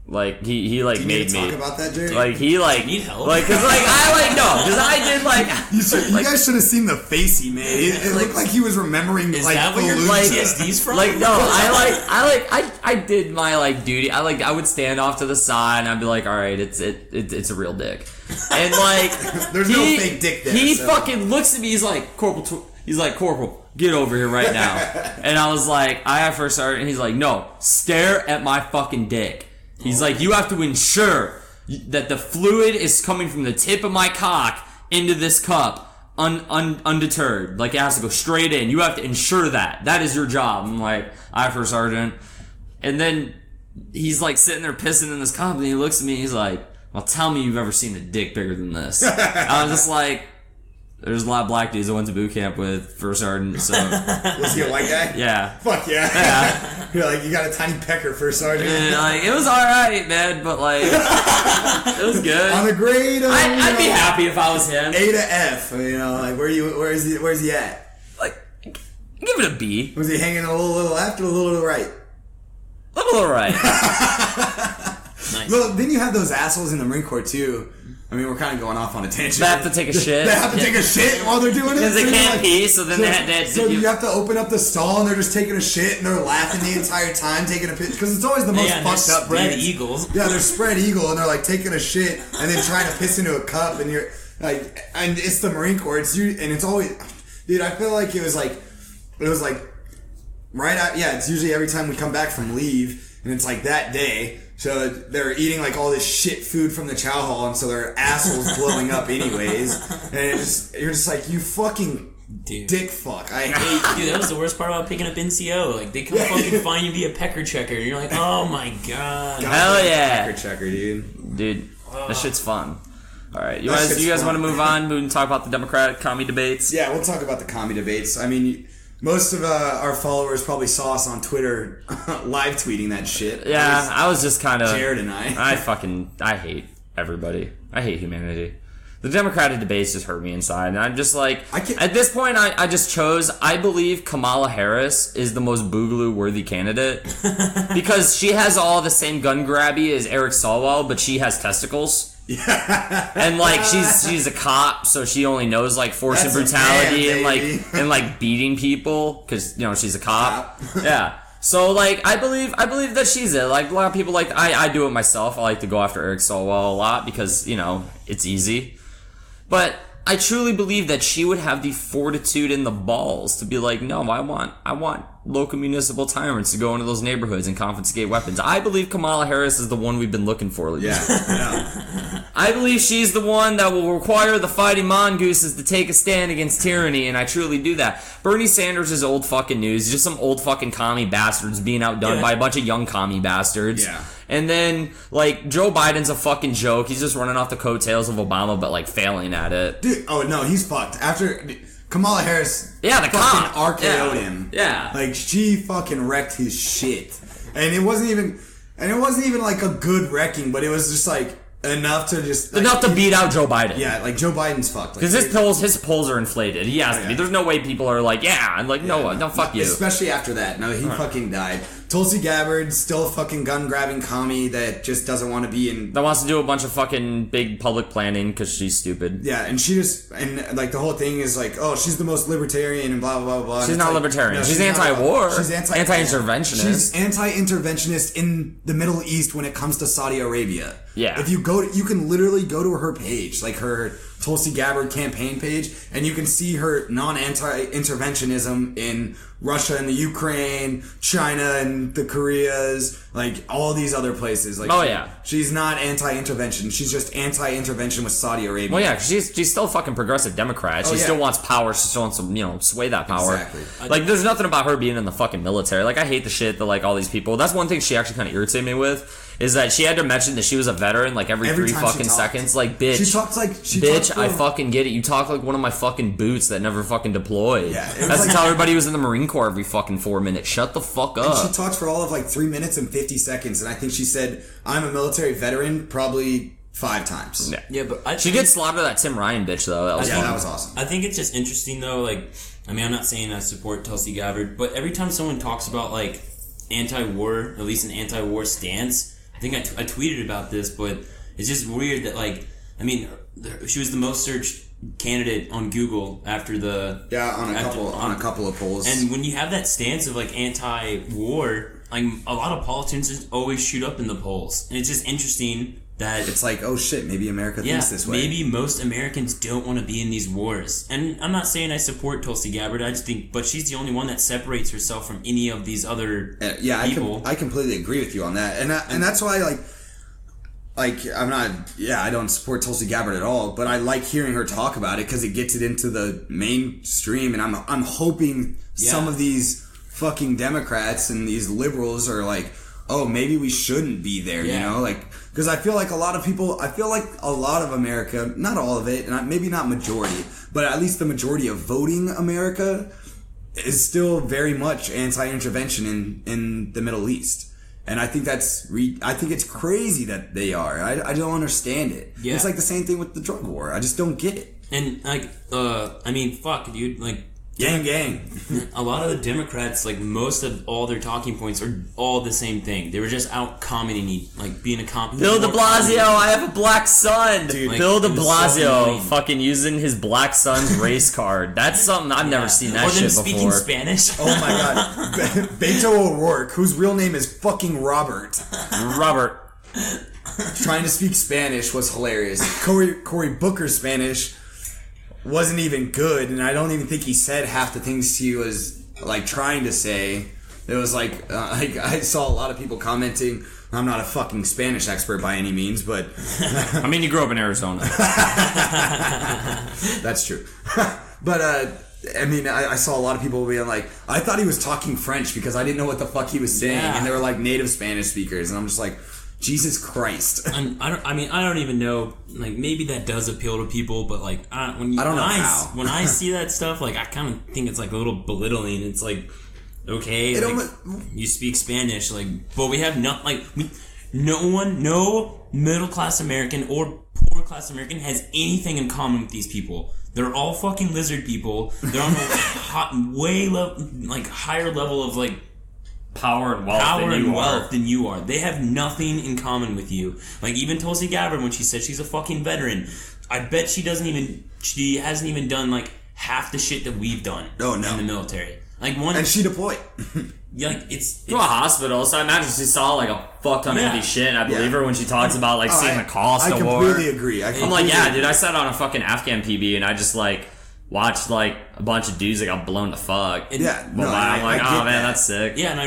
Like he like made me talk about that, Jerry. Like he like need help. Like cause like I like no because I did like you guys should have seen the face he made. It looked like he was remembering. Is like that where your PTSD's from? Like no, I did my like duty. I would stand off to the side and I'd be like, all right, it's a real dick, and like there's no fake dick there. He fucking looks at me. He's like Corporal, get over here right now. And I was like, I have first sergeant, and he's like, no, stare at my fucking dick. He's like, you have to ensure that the fluid is coming from the tip of my cock into this cup undeterred. Like, it has to go straight in. You have to ensure that. That is your job. I'm like, I first sergeant. And then he's like sitting there pissing in this cup, and he looks at me, he's like, well, tell me you've ever seen a dick bigger than this. I was just like, There's a lot of black dudes I went to boot camp with for sergeant, so... Was he a white guy? Yeah. Fuck yeah. You're like, you got a tiny Pecker first sergeant? Yeah, like, it was alright, man, but like... it was good. On a grade of... I'd be happy if I was him. A to F, you know, like, where's he at? Like, give it a B. Was he hanging a little left or a little to the right? A little right. Nice. Well, then you have those assholes in the Marine Corps, too. I mean, we're kind of going off on a tangent. They have to take a shit. They have to take a shit while they're doing it. Because they So can't like- pee, so then they had to... So you have to open up the stall and they're just taking a shit and they're laughing the entire time, taking a piss. Because it's always the most fucked up spread dudes. eagles. Yeah, they're spread eagle and they're like taking a shit and then trying to piss into a cup and you're like, and it's the Marine Corps. It's you, and it's always, dude. I feel like it was like right out. Yeah, it's usually every time we come back from leave and it's like that day. So they're eating like all this shit food from the chow hall, and so their assholes blowing up anyways. And you're just like, you fucking dick fuck. I hate you. Dude, that was the worst part about picking up NCO. Like, they come fucking find you via Pecker checker, and you're like, oh my god. Hell yeah. Pecker checker, dude. Dude, that shit's fun. Alright, you That guys shit's want to fun. move on? We can talk about the Democratic commie debates? Yeah, we'll talk about the commie debates. I mean, most of our followers probably saw us on Twitter live tweeting that shit. Yeah, I was just kind of... Jared and I. I hate everybody. I hate humanity. The Democratic debates just hurt me inside. And I'm just like... At this point, I just chose... I believe Kamala Harris is the most boogaloo-worthy candidate. Because she has all the same gun grabby as Eric Swalwell, but she has testicles. Yeah. And like she's a cop, so she only knows like force and That's a brutality man, and like beating people because she's a cop. Yeah. So like I believe that she's it. Like a lot of people like I do it myself. I like to go after Eric Swalwell a lot because it's easy. But I truly believe that she would have the fortitude and the balls to be like, no, I want local municipal tyrants to go into those neighborhoods and confiscate weapons. I believe Kamala Harris is the one we've been looking for. Yeah. I believe she's the one that will require the fighting mongooses to take a stand against tyranny, and I truly do that. Bernie Sanders is old fucking news. Just some old fucking commie bastards being outdone by a bunch of young commie bastards. Yeah. And then, like, Joe Biden's a fucking joke. He's just running off the coattails of Obama, but, like, failing at it. Dude, oh no, he's fucked. After Kamala Harris Yeah, the fucking cop. RKO'd him. Yeah. Like, she fucking wrecked his shit. And it wasn't even like a good wrecking, but it was just like enough to just... Like, Enough to beat out Joe Biden. Yeah, like Joe Biden's fucked. Because his polls are inflated. He has to be. There's no way people are like, yeah. And like, no, fuck you. Especially after that. No, he fucking died. Tulsi Gabbard, still a fucking gun-grabbing commie that just doesn't want to be in... That wants to do a bunch of fucking big public planning because she's stupid. Yeah, and she just... And, like, the whole thing is like, oh, she's the most libertarian and blah, blah, blah, blah. She's not like, libertarian. no, she's not anti-war. She's anti-interventionist. She's anti-interventionist in the Middle East when it comes to Saudi Arabia. Yeah. If you can literally go to her page, like her Tulsi Gabbard campaign page, and you can see her non-anti-interventionism in Russia and the Ukraine, China and the Koreas, like all these other places. Like, she's not anti-intervention. She's just anti-intervention with Saudi Arabia. Well, yeah, 'cause she's still a fucking progressive Democrat. She still wants power. She still wants to, sway that power. Exactly. Like, there's nothing about her being in the fucking military. Like, I hate the shit that, like, all these people... That's one thing she actually kind of irritated me with, is that she had to mention that she was a veteran, like, every 3 fucking seconds. Like, bitch. She talks like... I fucking get it. You talk like one of my fucking boots that never fucking deployed. Yeah. That's like how everybody was in the Marine Corps every fucking 4 minutes. Shut the fuck up. And she talked for all of, like, 3 minutes and 50 seconds, and I think she said, I'm a military veteran, probably 5 times. Yeah, but she did slaughter that Tim Ryan bitch, though. That was fun. That was awesome. I think it's just interesting, though, like... I mean, I'm not saying I support Tulsi Gabbard, but every time someone talks about, like, anti-war, at least an anti-war stance, I think I tweeted about this, but it's just weird that, like, I mean, she was the most searched candidate on Google after the... Yeah, on a couple of polls. And when you have that stance of, like, anti-war, like, a lot of politicians always shoot up in the polls. And it's just interesting that... It's like, oh shit, maybe America thinks this way. Maybe most Americans don't want to be in these wars. And I'm not saying I support Tulsi Gabbard, I just think... But she's the only one that separates herself from any of these other people. I completely agree with you on that. And that's why, I'm not... Yeah, I don't support Tulsi Gabbard at all, but I like hearing her talk about it because it gets it into the mainstream, and I'm hoping some of these fucking Democrats and these liberals are like, oh, maybe we shouldn't be there, you know? Like, because I feel like a lot of America, not all of it, and maybe not majority, but at least the majority of voting America is still very much anti-intervention in the Middle East. And I think I think it's crazy that they are. I don't understand it. Yeah. It's like the same thing with the drug war. I just don't get it. And like, I mean, fuck, dude, like, gang. A lot of the Democrats, like, most of all their talking points are all the same thing. They were just out commenting, like, being a Bill de Blasio, I have a black son. Dude, like, Bill de Blasio fucking using his black son's race card. That's something I've never seen that shit before. Speaking Spanish. Oh my god. Beto O'Rourke, whose real name is fucking Robert. Trying to speak Spanish was hilarious. Cory Booker's Spanish wasn't even good, and I don't even think he said half the things he was like trying to say. It was like I saw a lot of people commenting. I'm not a fucking Spanish expert by any means, but I mean, you grew up in Arizona. That's true. But I mean, I saw a lot of people being like, I thought he was talking French because I didn't know what the fuck he was saying, and they were like native Spanish speakers, and I'm just like, Jesus Christ. And I don't even know, like, maybe that does appeal to people, but like, when I see that stuff, like, I kind of think it's like a little belittling. It's like, okay, like, you speak Spanish, like, but we have no middle class American or poor class American has anything in common with these people. They're all fucking lizard people. They're on a higher level of like power and wealth than you are. They have nothing in common with you. Like, even Tulsi Gabbard, when she said she's a fucking veteran, I bet she hasn't even done like half the shit that we've done in the military. Like, and she deployed. Like, it's to a hospital, so I imagine she saw like a fuck ton of empty shit, and I believe her when she talks about like seeing the cost of war. I completely agree. I'm like, yeah, dude, I sat on a fucking Afghan PB and I just like watched like a bunch of dudes that got blown the fuck. And, I'm like, oh man, that's sick. Yeah, and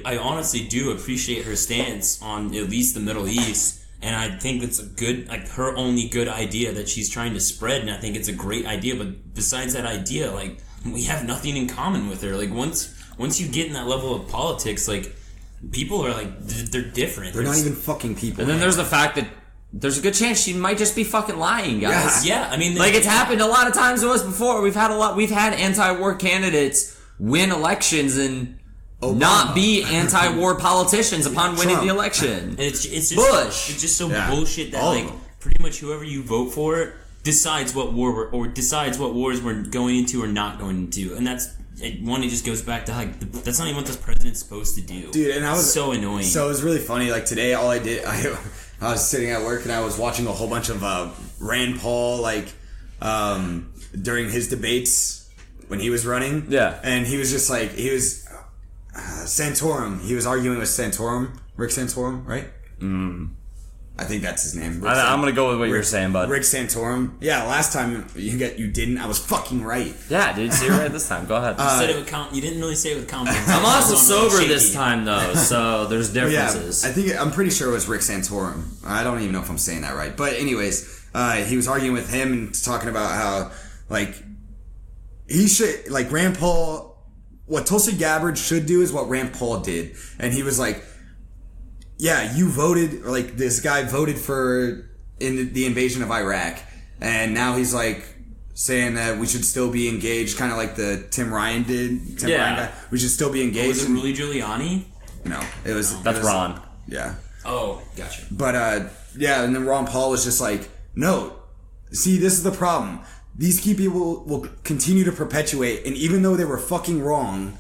I honestly do appreciate her stance on at least the Middle East, and I think it's a good, like, her only good idea that she's trying to spread, and I think it's a great idea. But besides that idea, like, we have nothing in common with her. Like, once you get in that level of politics, like, people are like, they're different. They're not even fucking people. And then there's the fact that there's a good chance she might just be fucking lying, guys. Yeah, I mean, like, it's happened a lot of times to us before. We've had anti-war candidates win elections and not be anti-war politicians upon winning the election. And it's just Bush. It's just so bullshit that like pretty much whoever you vote for decides what wars we're going into or not going into, and it just goes back to like that's not even what this president's supposed to do, dude. And I was so annoying. So it was really funny. Like, today, all I did, I was sitting at work and I was watching a whole bunch of Rand Paul, like, during his debates when he was running. Yeah. And he was just like, Santorum. He was arguing with Santorum. Rick Santorum, right? I think that's his name. I'm going to go with what you're saying, bud. Rick Santorum. Yeah, last time you didn't. I was fucking right. Yeah, dude. So you're right this time. Go ahead. You said it with you didn't really say it with confidence. I'm also sober this time, though, so there's differences. Yeah, I'm pretty sure it was Rick Santorum. I don't even know if I'm saying that right. But anyways, he was arguing with him and talking about how, like, he should, like, Rand Paul, what Tulsi Gabbard should do is what Rand Paul did. And he was like, yeah, you voted, or like, this guy voted in the invasion of Iraq, and now he's like saying that we should still be engaged, kind of like the Tim Ryan did. Ryan guy. We should still be engaged. Was it Rudy Giuliani? No, that's Ron. Yeah. Oh, gotcha. But and then Ron Paul was just like, no, see, this is the problem. These key people will continue to perpetuate, and even though they were fucking wrong,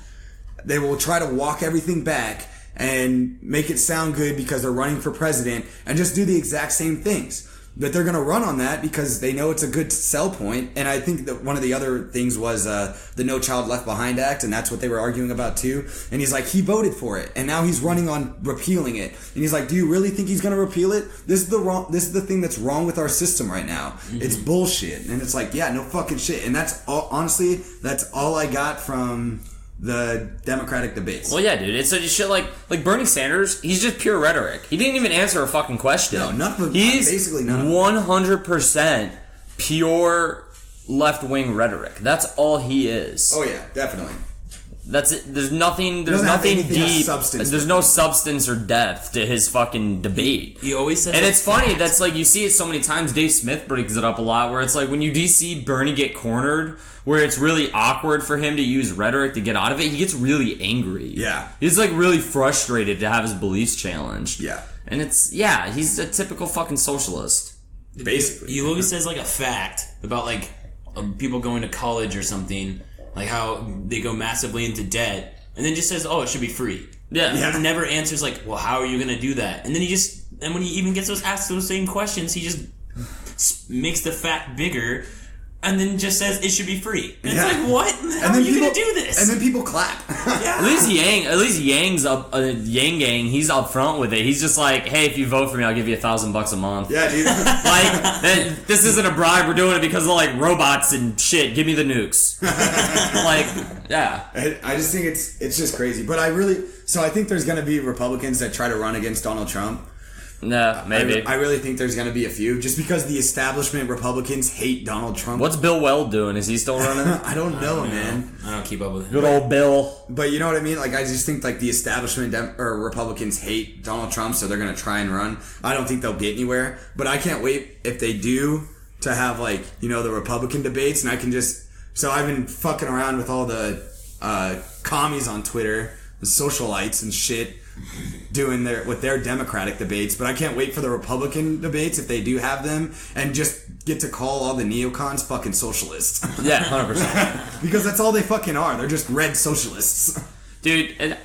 they will try to walk everything back and make it sound good because they're running for president and just do the exact same things. But they're going to run on that because they know it's a good sell point. And I think that one of the other things was the No Child Left Behind Act, and that's what they were arguing about too. And he's like, he voted for it, and now he's running on repealing it. And he's like, do you really think he's going to repeal it? This is the thing that's wrong with our system right now. Mm-hmm. It's bullshit. And it's like, yeah, no fucking shit. And that's all, honestly, that's all I got from the Democratic debates. Well, yeah, dude. It's such shit like Bernie Sanders. He's just pure rhetoric. He didn't even answer a fucking question. No, nothing. He's basically none. 100% pure left wing rhetoric. That's all he is. Oh yeah, definitely. That's it. There's nothing deep. There's no substance or depth to his fucking debate. He always says, and it's funny. That's like you see it so many times. Dave Smith brings it up a lot, where it's like when you see Bernie get cornered, where it's really awkward for him to use rhetoric to get out of it. He gets really angry. Yeah, he's like really frustrated to have his beliefs challenged. Yeah, and he's a typical fucking socialist. Basically, he always says like a fact about like people going to college or something. Like how they go massively into debt, and then just says, "Oh, it should be free." Yeah. He never answers like, "Well, how are you going to do that?" And then and when he even gets asked those same questions, he just makes the fact bigger, and then just says it should be free. And it's like, what? How are you going to do this? And then people clap. Yeah. At least Yang's up. Yang Gang, he's up front with it. He's just like, hey, if you vote for me, I'll give you $1,000 a month. Yeah, dude. Like, this isn't a bribe. We're doing it because of like robots and shit. Give me the nukes. Like, yeah. I just think it's just crazy. But I think there's going to be Republicans that try to run against Donald Trump. Yeah, maybe. I really think there's going to be a few, just because the establishment Republicans hate Donald Trump. What's Bill Weld doing? Is he still running? I don't know, man. I don't keep up with him. Good old Bill. But you know what I mean? Like, I just think like the establishment or Republicans hate Donald Trump, so they're going to try and run. I don't think they'll get anywhere, but I can't wait if they do to have like, the Republican debates, and I can so I've been fucking around with all the commies on Twitter, the socialites and shit, doing their Democratic debates, but I can't wait for the Republican debates if they do have them, and just get to call all the neocons fucking socialists. Yeah, 100%. Because that's all they fucking are. They're just red socialists. Dude, and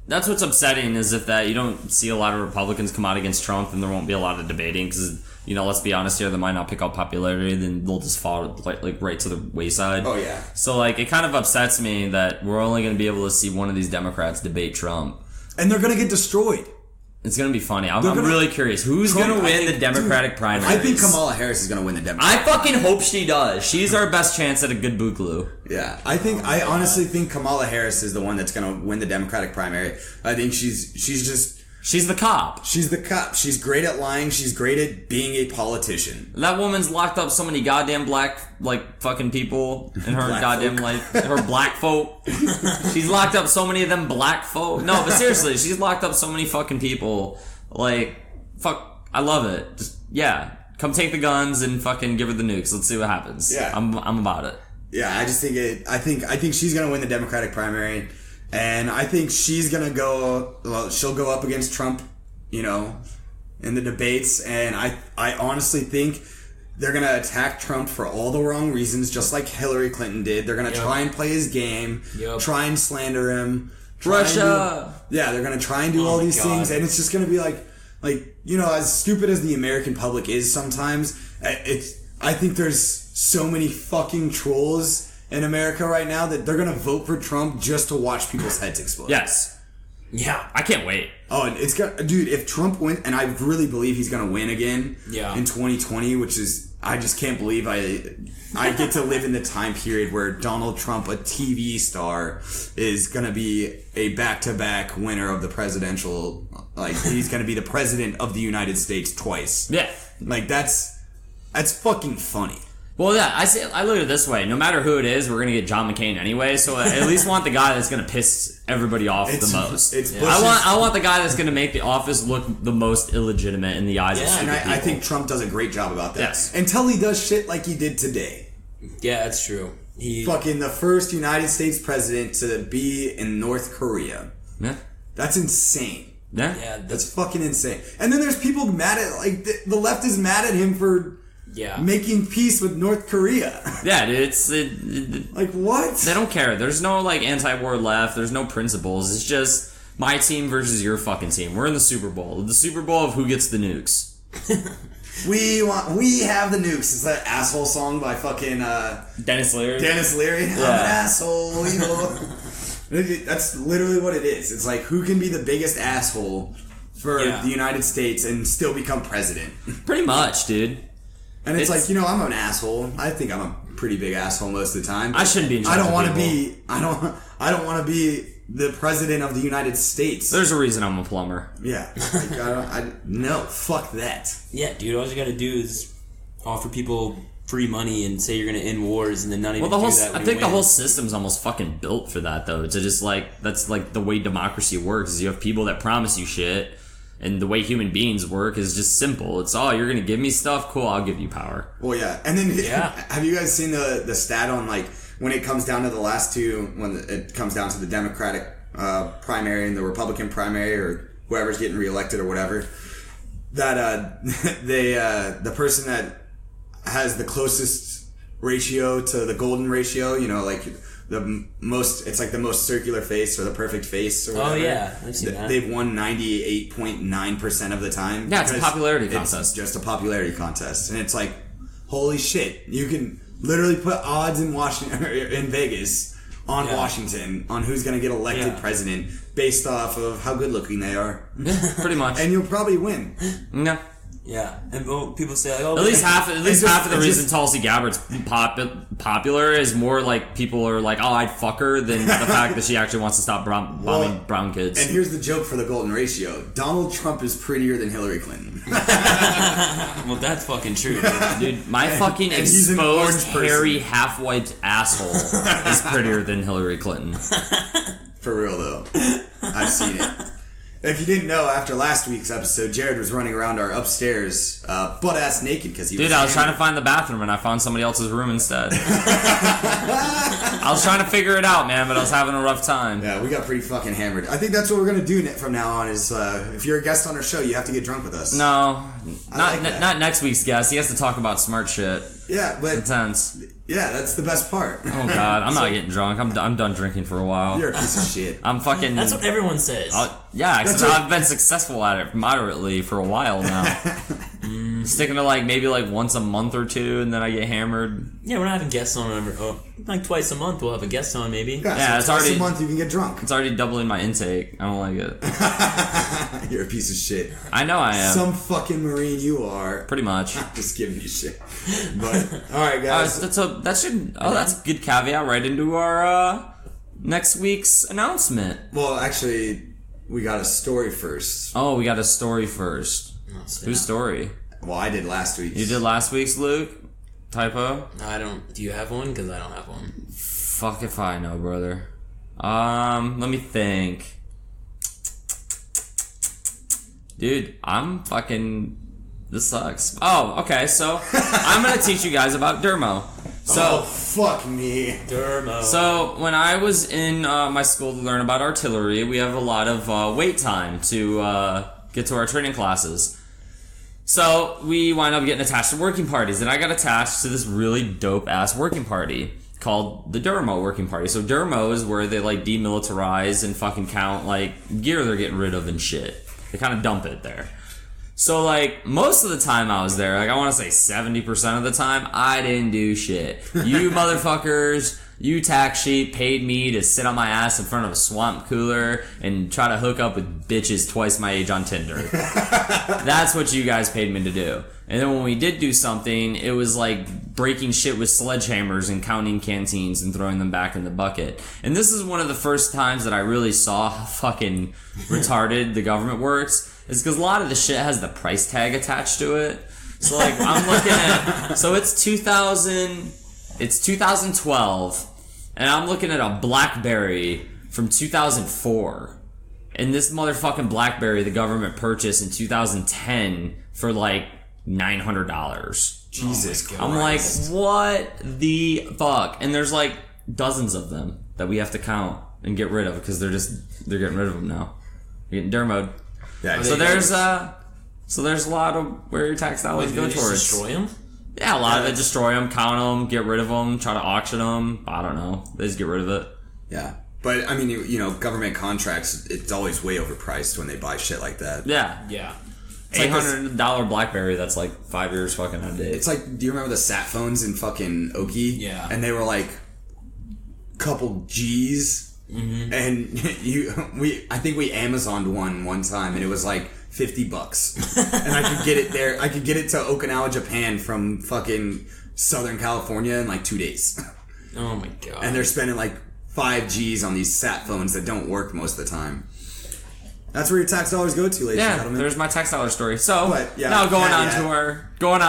that's what's upsetting, is if that you don't see a lot of Republicans come out against Trump, and there won't be a lot of debating, because let's be honest here, they might not pick up popularity, then they'll just fall like right to the wayside. Oh yeah. So like it kind of upsets me that we're only going to be able to see one of these Democrats debate Trump, and they're going to get destroyed. It's going to be funny. I'm really curious. Who's going to win the Democratic primary? I think Kamala Harris is going to win the Democratic. I fucking hope she does. She's our best chance at a good boogaloo. Yeah. I honestly think Kamala Harris is the one that's going to win the Democratic primary. I think she's the cop. She's the cop. She's great at lying. She's great at being a politician. That woman's locked up so many goddamn black, fucking people in her goddamn life. Her black folk. She's locked up so many of them black folk. No, but seriously, she's locked up so many fucking people. Fuck, I love it. Just, yeah. Come take the guns and fucking give her the nukes. Let's see what happens. Yeah. I'm about it. Yeah, I just think I think she's gonna win the Democratic primary. And I think she's gonna she'll go up against Trump, in the debates. And I honestly think they're gonna attack Trump for all the wrong reasons, just like Hillary Clinton did. They're gonna try and play his game, try and slander him. Russia! They're gonna try and do all these things, and it's just gonna be like, as stupid as the American public is sometimes, I think there's so many fucking trolls in America right now that they're gonna vote for Trump just to watch people's heads explode. Yes. Yeah, I can't wait. Oh, dude, if Trump wins, and I really believe he's gonna win again in 2020, which is, I just can't believe I get to live in the time period where Donald Trump, a TV star, is gonna be a back-to-back winner of the presidential, he's gonna be the president of the United States twice. Yeah. That's fucking funny. Well, yeah, I look at it this way. No matter who it is, we're going to get John McCain anyway, so I at least want the guy that's going to piss everybody off the most. I want the guy that's going to make the office look the most illegitimate in the eyes of stupid people. I think Trump does a great job about that. Yes. Until he does shit like he did today. Yeah, that's true. Fucking the first United States president to be in North Korea. Yeah. That's insane. Yeah. That's fucking insane. And then there's people mad at, the left is mad at him for making peace with North Korea. Yeah, dude, what? They don't care. There's no, anti-war left. There's no principles. It's just my team versus your fucking team. We're in the Super Bowl. The Super Bowl of who gets the nukes. We have the nukes. It's that asshole song by fucking Dennis Leary. Yeah. I'm an asshole. That's literally what it is. It's like, who can be the biggest asshole for the United States and still become president? Pretty much, dude. And it's I'm an asshole. I think I'm a pretty big asshole most of the time. I shouldn't be in charge I don't want to be the president of the United States. There's a reason I'm a plumber. Yeah. No, fuck that. Yeah, dude, all you gotta do is offer people free money and say you're going to end wars and then not even the whole, do that. I think the whole system's almost fucking built for that, though. To just like, that's like the way democracy works. Is you have people that promise you shit, and the way human beings work is just simple. It's you're gonna give me stuff, cool, I'll give you power. Well, yeah, and then have you guys seen the stat on like when it comes down to the last two, when it comes down to the Democratic primary and the Republican primary, or whoever's getting reelected or whatever, that the person that has the closest ratio to the golden ratio, you know, like it's like the most circular face or the perfect face or whatever. Oh yeah, I've seen that. They've won 98.9% of the time. Yeah, it's a popularity contest. It's just a popularity contest, and it's like, holy shit! You can literally put odds in Washington, in Vegas, on Washington, on who's going to get elected president based off of how good looking they are. Pretty much, and you'll probably win. No. Yeah, and people say like, "Oh, at least half of the reason Tulsi Gabbard's popular is more like people are like, oh, I'd fuck her, than the fact that she actually wants to stop bombing brown kids. And here's the joke for the golden ratio: Donald Trump is prettier than Hillary Clinton. Well, that's fucking true, dude. My fucking exposed, hairy, half-wiped asshole is prettier than Hillary Clinton. For real though, I've seen it. If you didn't know, after last week's episode, Jared was running around our upstairs butt-ass naked because he was... Dude, I was trying to find the bathroom and I found somebody else's room instead. I was trying to figure it out, man, but I was having a rough time. Yeah, we got pretty fucking hammered. I think that's what we're going to do from now on is if you're a guest on our show, you have to get drunk with us. No, not next week's guest. He has to talk about smart shit. Yeah, but... It's intense. Yeah, that's the best part. Oh god, I'm not getting drunk. I'm done drinking for a while. You're a piece of shit. I'm fucking... That's what everyone says. Yeah, I've been successful at it moderately for a while now. Sticking to maybe once a month or two, and then I get hammered. Yeah, we're not having guests on like twice a month. We'll have a guest on maybe. Yeah, so it's twice a month you can get drunk. It's already doubling my intake. I don't like it. You're a piece of shit. I know I am. Some fucking Marine you are. Pretty much. I'm just giving you shit. But all right, guys. That's a good caveat right into our next week's announcement. Well, actually, we got a story first. Oh, we got a story first. Whose story? Well, I did last week's. You did last week's, Luke? Typo? I don't. Do you have one? Because I don't have one. Fuck if I know, brother. Let me think. Dude, I'm fucking... This sucks. Oh, okay, so I'm gonna teach you guys about Dermo. So, fuck me. Dermo. So, when I was in my school to learn about artillery, we have a lot of wait time to get to our training classes. So, we wind up getting attached to working parties, and I got attached to this really dope-ass working party called the Dermo working party. So, Dermo is where they, demilitarize and fucking count, gear they're getting rid of and shit. They kind of dump it there. So, most of the time I was there, I want to say 70% of the time, I didn't do shit. You motherfuckers, you tax sheet paid me to sit on my ass in front of a swamp cooler and try to hook up with bitches twice my age on Tinder. That's what you guys paid me to do. And then when we did do something, it was breaking shit with sledgehammers and counting canteens and throwing them back in the bucket. And this is one of the first times that I really saw how fucking retarded the government works. Is because a lot of the shit has the price tag attached to it. So I'm looking at, so it's 2012, and I'm looking at a BlackBerry from 2004. And this motherfucking BlackBerry the government purchased in 2010 for $900. Jesus Christ. I'm like, what the fuck? And there's dozens of them that we have to count and get rid of because they're getting rid of them now. We're getting dermoed. Yeah, so there's a lot of where your tax dollars go towards. Destroy them? Yeah, a lot of it. Destroy them, count them, get rid of them, try to auction them. I don't know. They just get rid of it. Yeah, but I mean, government contracts. It's always way overpriced when they buy shit like that. Yeah. It's $800 BlackBerry that's 5 years fucking out of date. It's do you remember the sat phones in fucking Okie? Yeah. And they were couple G's. Mm-hmm. And I think we Amazoned one time, and it was $50, and I could get it there. I could get it to Okinawa, Japan, from fucking Southern California in 2 days. Oh my god! And they're spending 5 G's on these sat phones that don't work most of the time. That's where your tax dollars go to, ladies and gentlemen. There's my tax dollar story. So but, yeah, now going on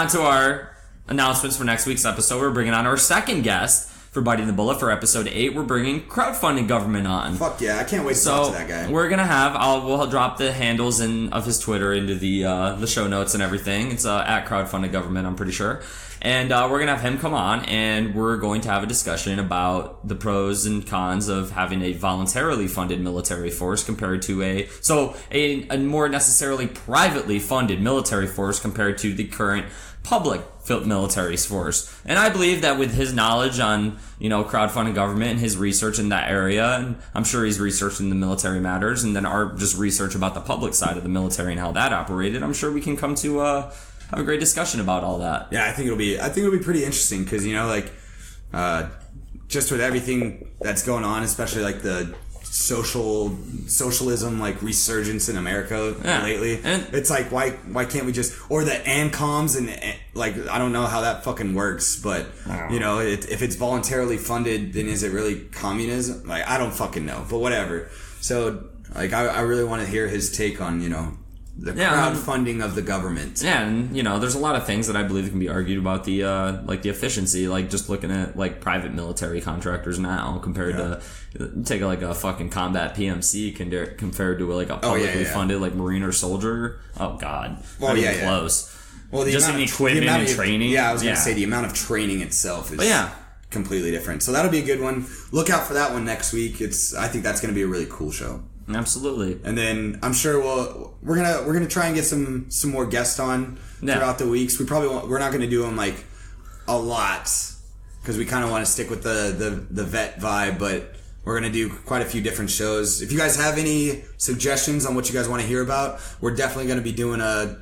to our announcements for next week's episode. We're bringing on our second guest for Biting the Bullet for episode 8. We're bringing crowdfunding government on. Fuck yeah, I can't wait to talk to that guy. We're gonna have we'll drop the handles of his Twitter into the show notes and everything. It's at crowdfunding government, I'm pretty sure. And we're gonna have him come on, and we're going to have a discussion about the pros and cons of having a voluntarily funded military force compared to a more necessarily privately funded military force compared to the current public military force. And I believe that with his knowledge on, crowdfunding government and his research in that area, and I'm sure he's researching the military matters, and then our just research about the public side of the military and how that operated, I'm sure we can come to have a great discussion about all that. Yeah, I think it'll be pretty interesting because, just with everything that's going on, especially like the socialism like resurgence in America lately. And it's like why can't we just, or the ANCOMs and like I don't know how that fucking works, but if it's voluntarily funded, then is it really communism? Like I don't fucking know, but whatever. So like I really want to hear his take on the crowdfunding of the government. Yeah, and there's a lot of things that I believe can be argued about the efficiency, like just looking at like private military contractors now compared to take like a fucking combat PMC compared to like a publicly funded like Marine or soldier. Oh God, close. Well, just in equipment and training. Yeah, I was gonna say the amount of training itself is completely different. So that'll be a good one. Look out for that one next week. I think that's gonna be a really cool show. Absolutely. And then I'm sure we're gonna try and get some more guests on throughout the weeks. We're not gonna do them like a lot because we kind of want to stick with the vet vibe, but we're gonna do quite a few different shows. If you guys have any suggestions on what you guys want to hear about, we're definitely gonna be doing a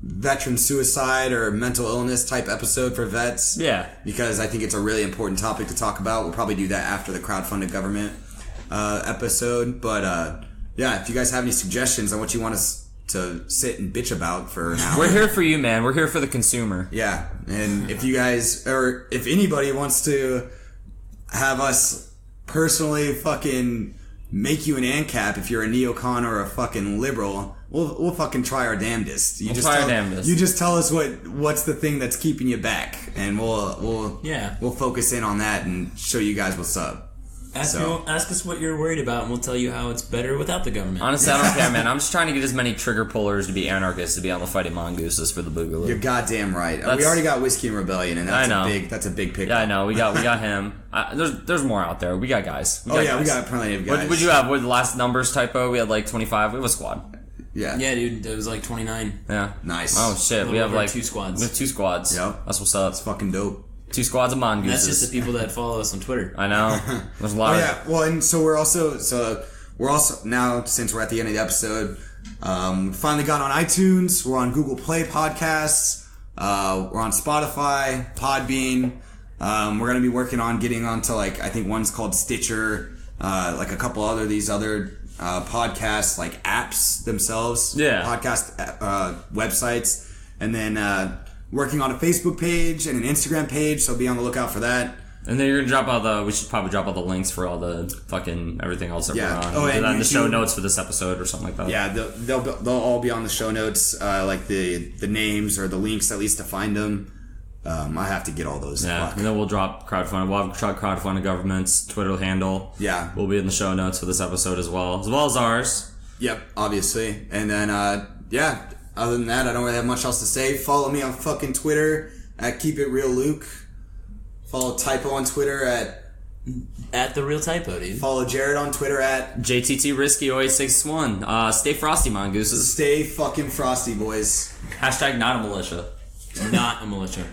veteran suicide or mental illness type episode for vets. Yeah. Because I think it's a really important topic to talk about. We'll probably do that after the crowdfunded government episode, but if you guys have any suggestions on what you want us to sit and bitch about for an hour, we're here for you, man. We're here for the consumer. Yeah, and if you guys, or if anybody wants to have us personally fucking make you an ANCAP if you're a neocon or a fucking liberal, we'll fucking try our damnedest. You just tell us what's the thing that's keeping you back, and we'll focus in on that and show you guys what's up. Ask us what you're worried about, and we'll tell you how it's better without the government. Honestly, I don't care, man. I'm just trying to get as many trigger pullers to be anarchists to be on the Fighting Mongooses for the Boogaloo. You're goddamn right. We already got Whiskey and Rebellion, and that's a big pick. Yeah, I know. We got him. There's more out there. We got guys. We got plenty of guys. What would you have? What the last numbers typo? We had like 25. We have a squad. Yeah, dude. It was like 29. Yeah. Nice. Oh shit. We have like 2 squads. We have 2 squads. Yep. That's what's up. It's fucking dope. 2 squads of mongooses. That's just the people that follow us on Twitter. I know. There's a lot. Well, and so we're also now, since we're at the end of the episode, finally got on iTunes. We're on Google Play Podcasts. We're on Spotify, Podbean. We're gonna be working on getting onto I think one's called Stitcher, like a couple these other podcasts like apps themselves. Yeah. Podcast websites, and then. Working on a Facebook page and an Instagram page, so be on the lookout for that. And then you're gonna drop we should probably drop all the links for all the fucking everything else that we're on. Oh, and the show notes for this episode or something like that. Yeah, they'll all be on the show notes, like the names or the links at least to find them. I have to get all those. Yeah, and then we'll drop crowdfunding. We'll have crowdfunding government's Twitter handle. Yeah, will be in the show notes for this episode as well as ours. Yep, obviously. And then other than that, I don't really have much else to say. Follow me on fucking Twitter at KeepItRealLuke. Follow Typo on Twitter at The Real Typo, dude. Follow Jared on Twitter at JTTRisky0861. Stay frosty, mongooses. Stay fucking frosty, boys. # not a militia. Not a militia.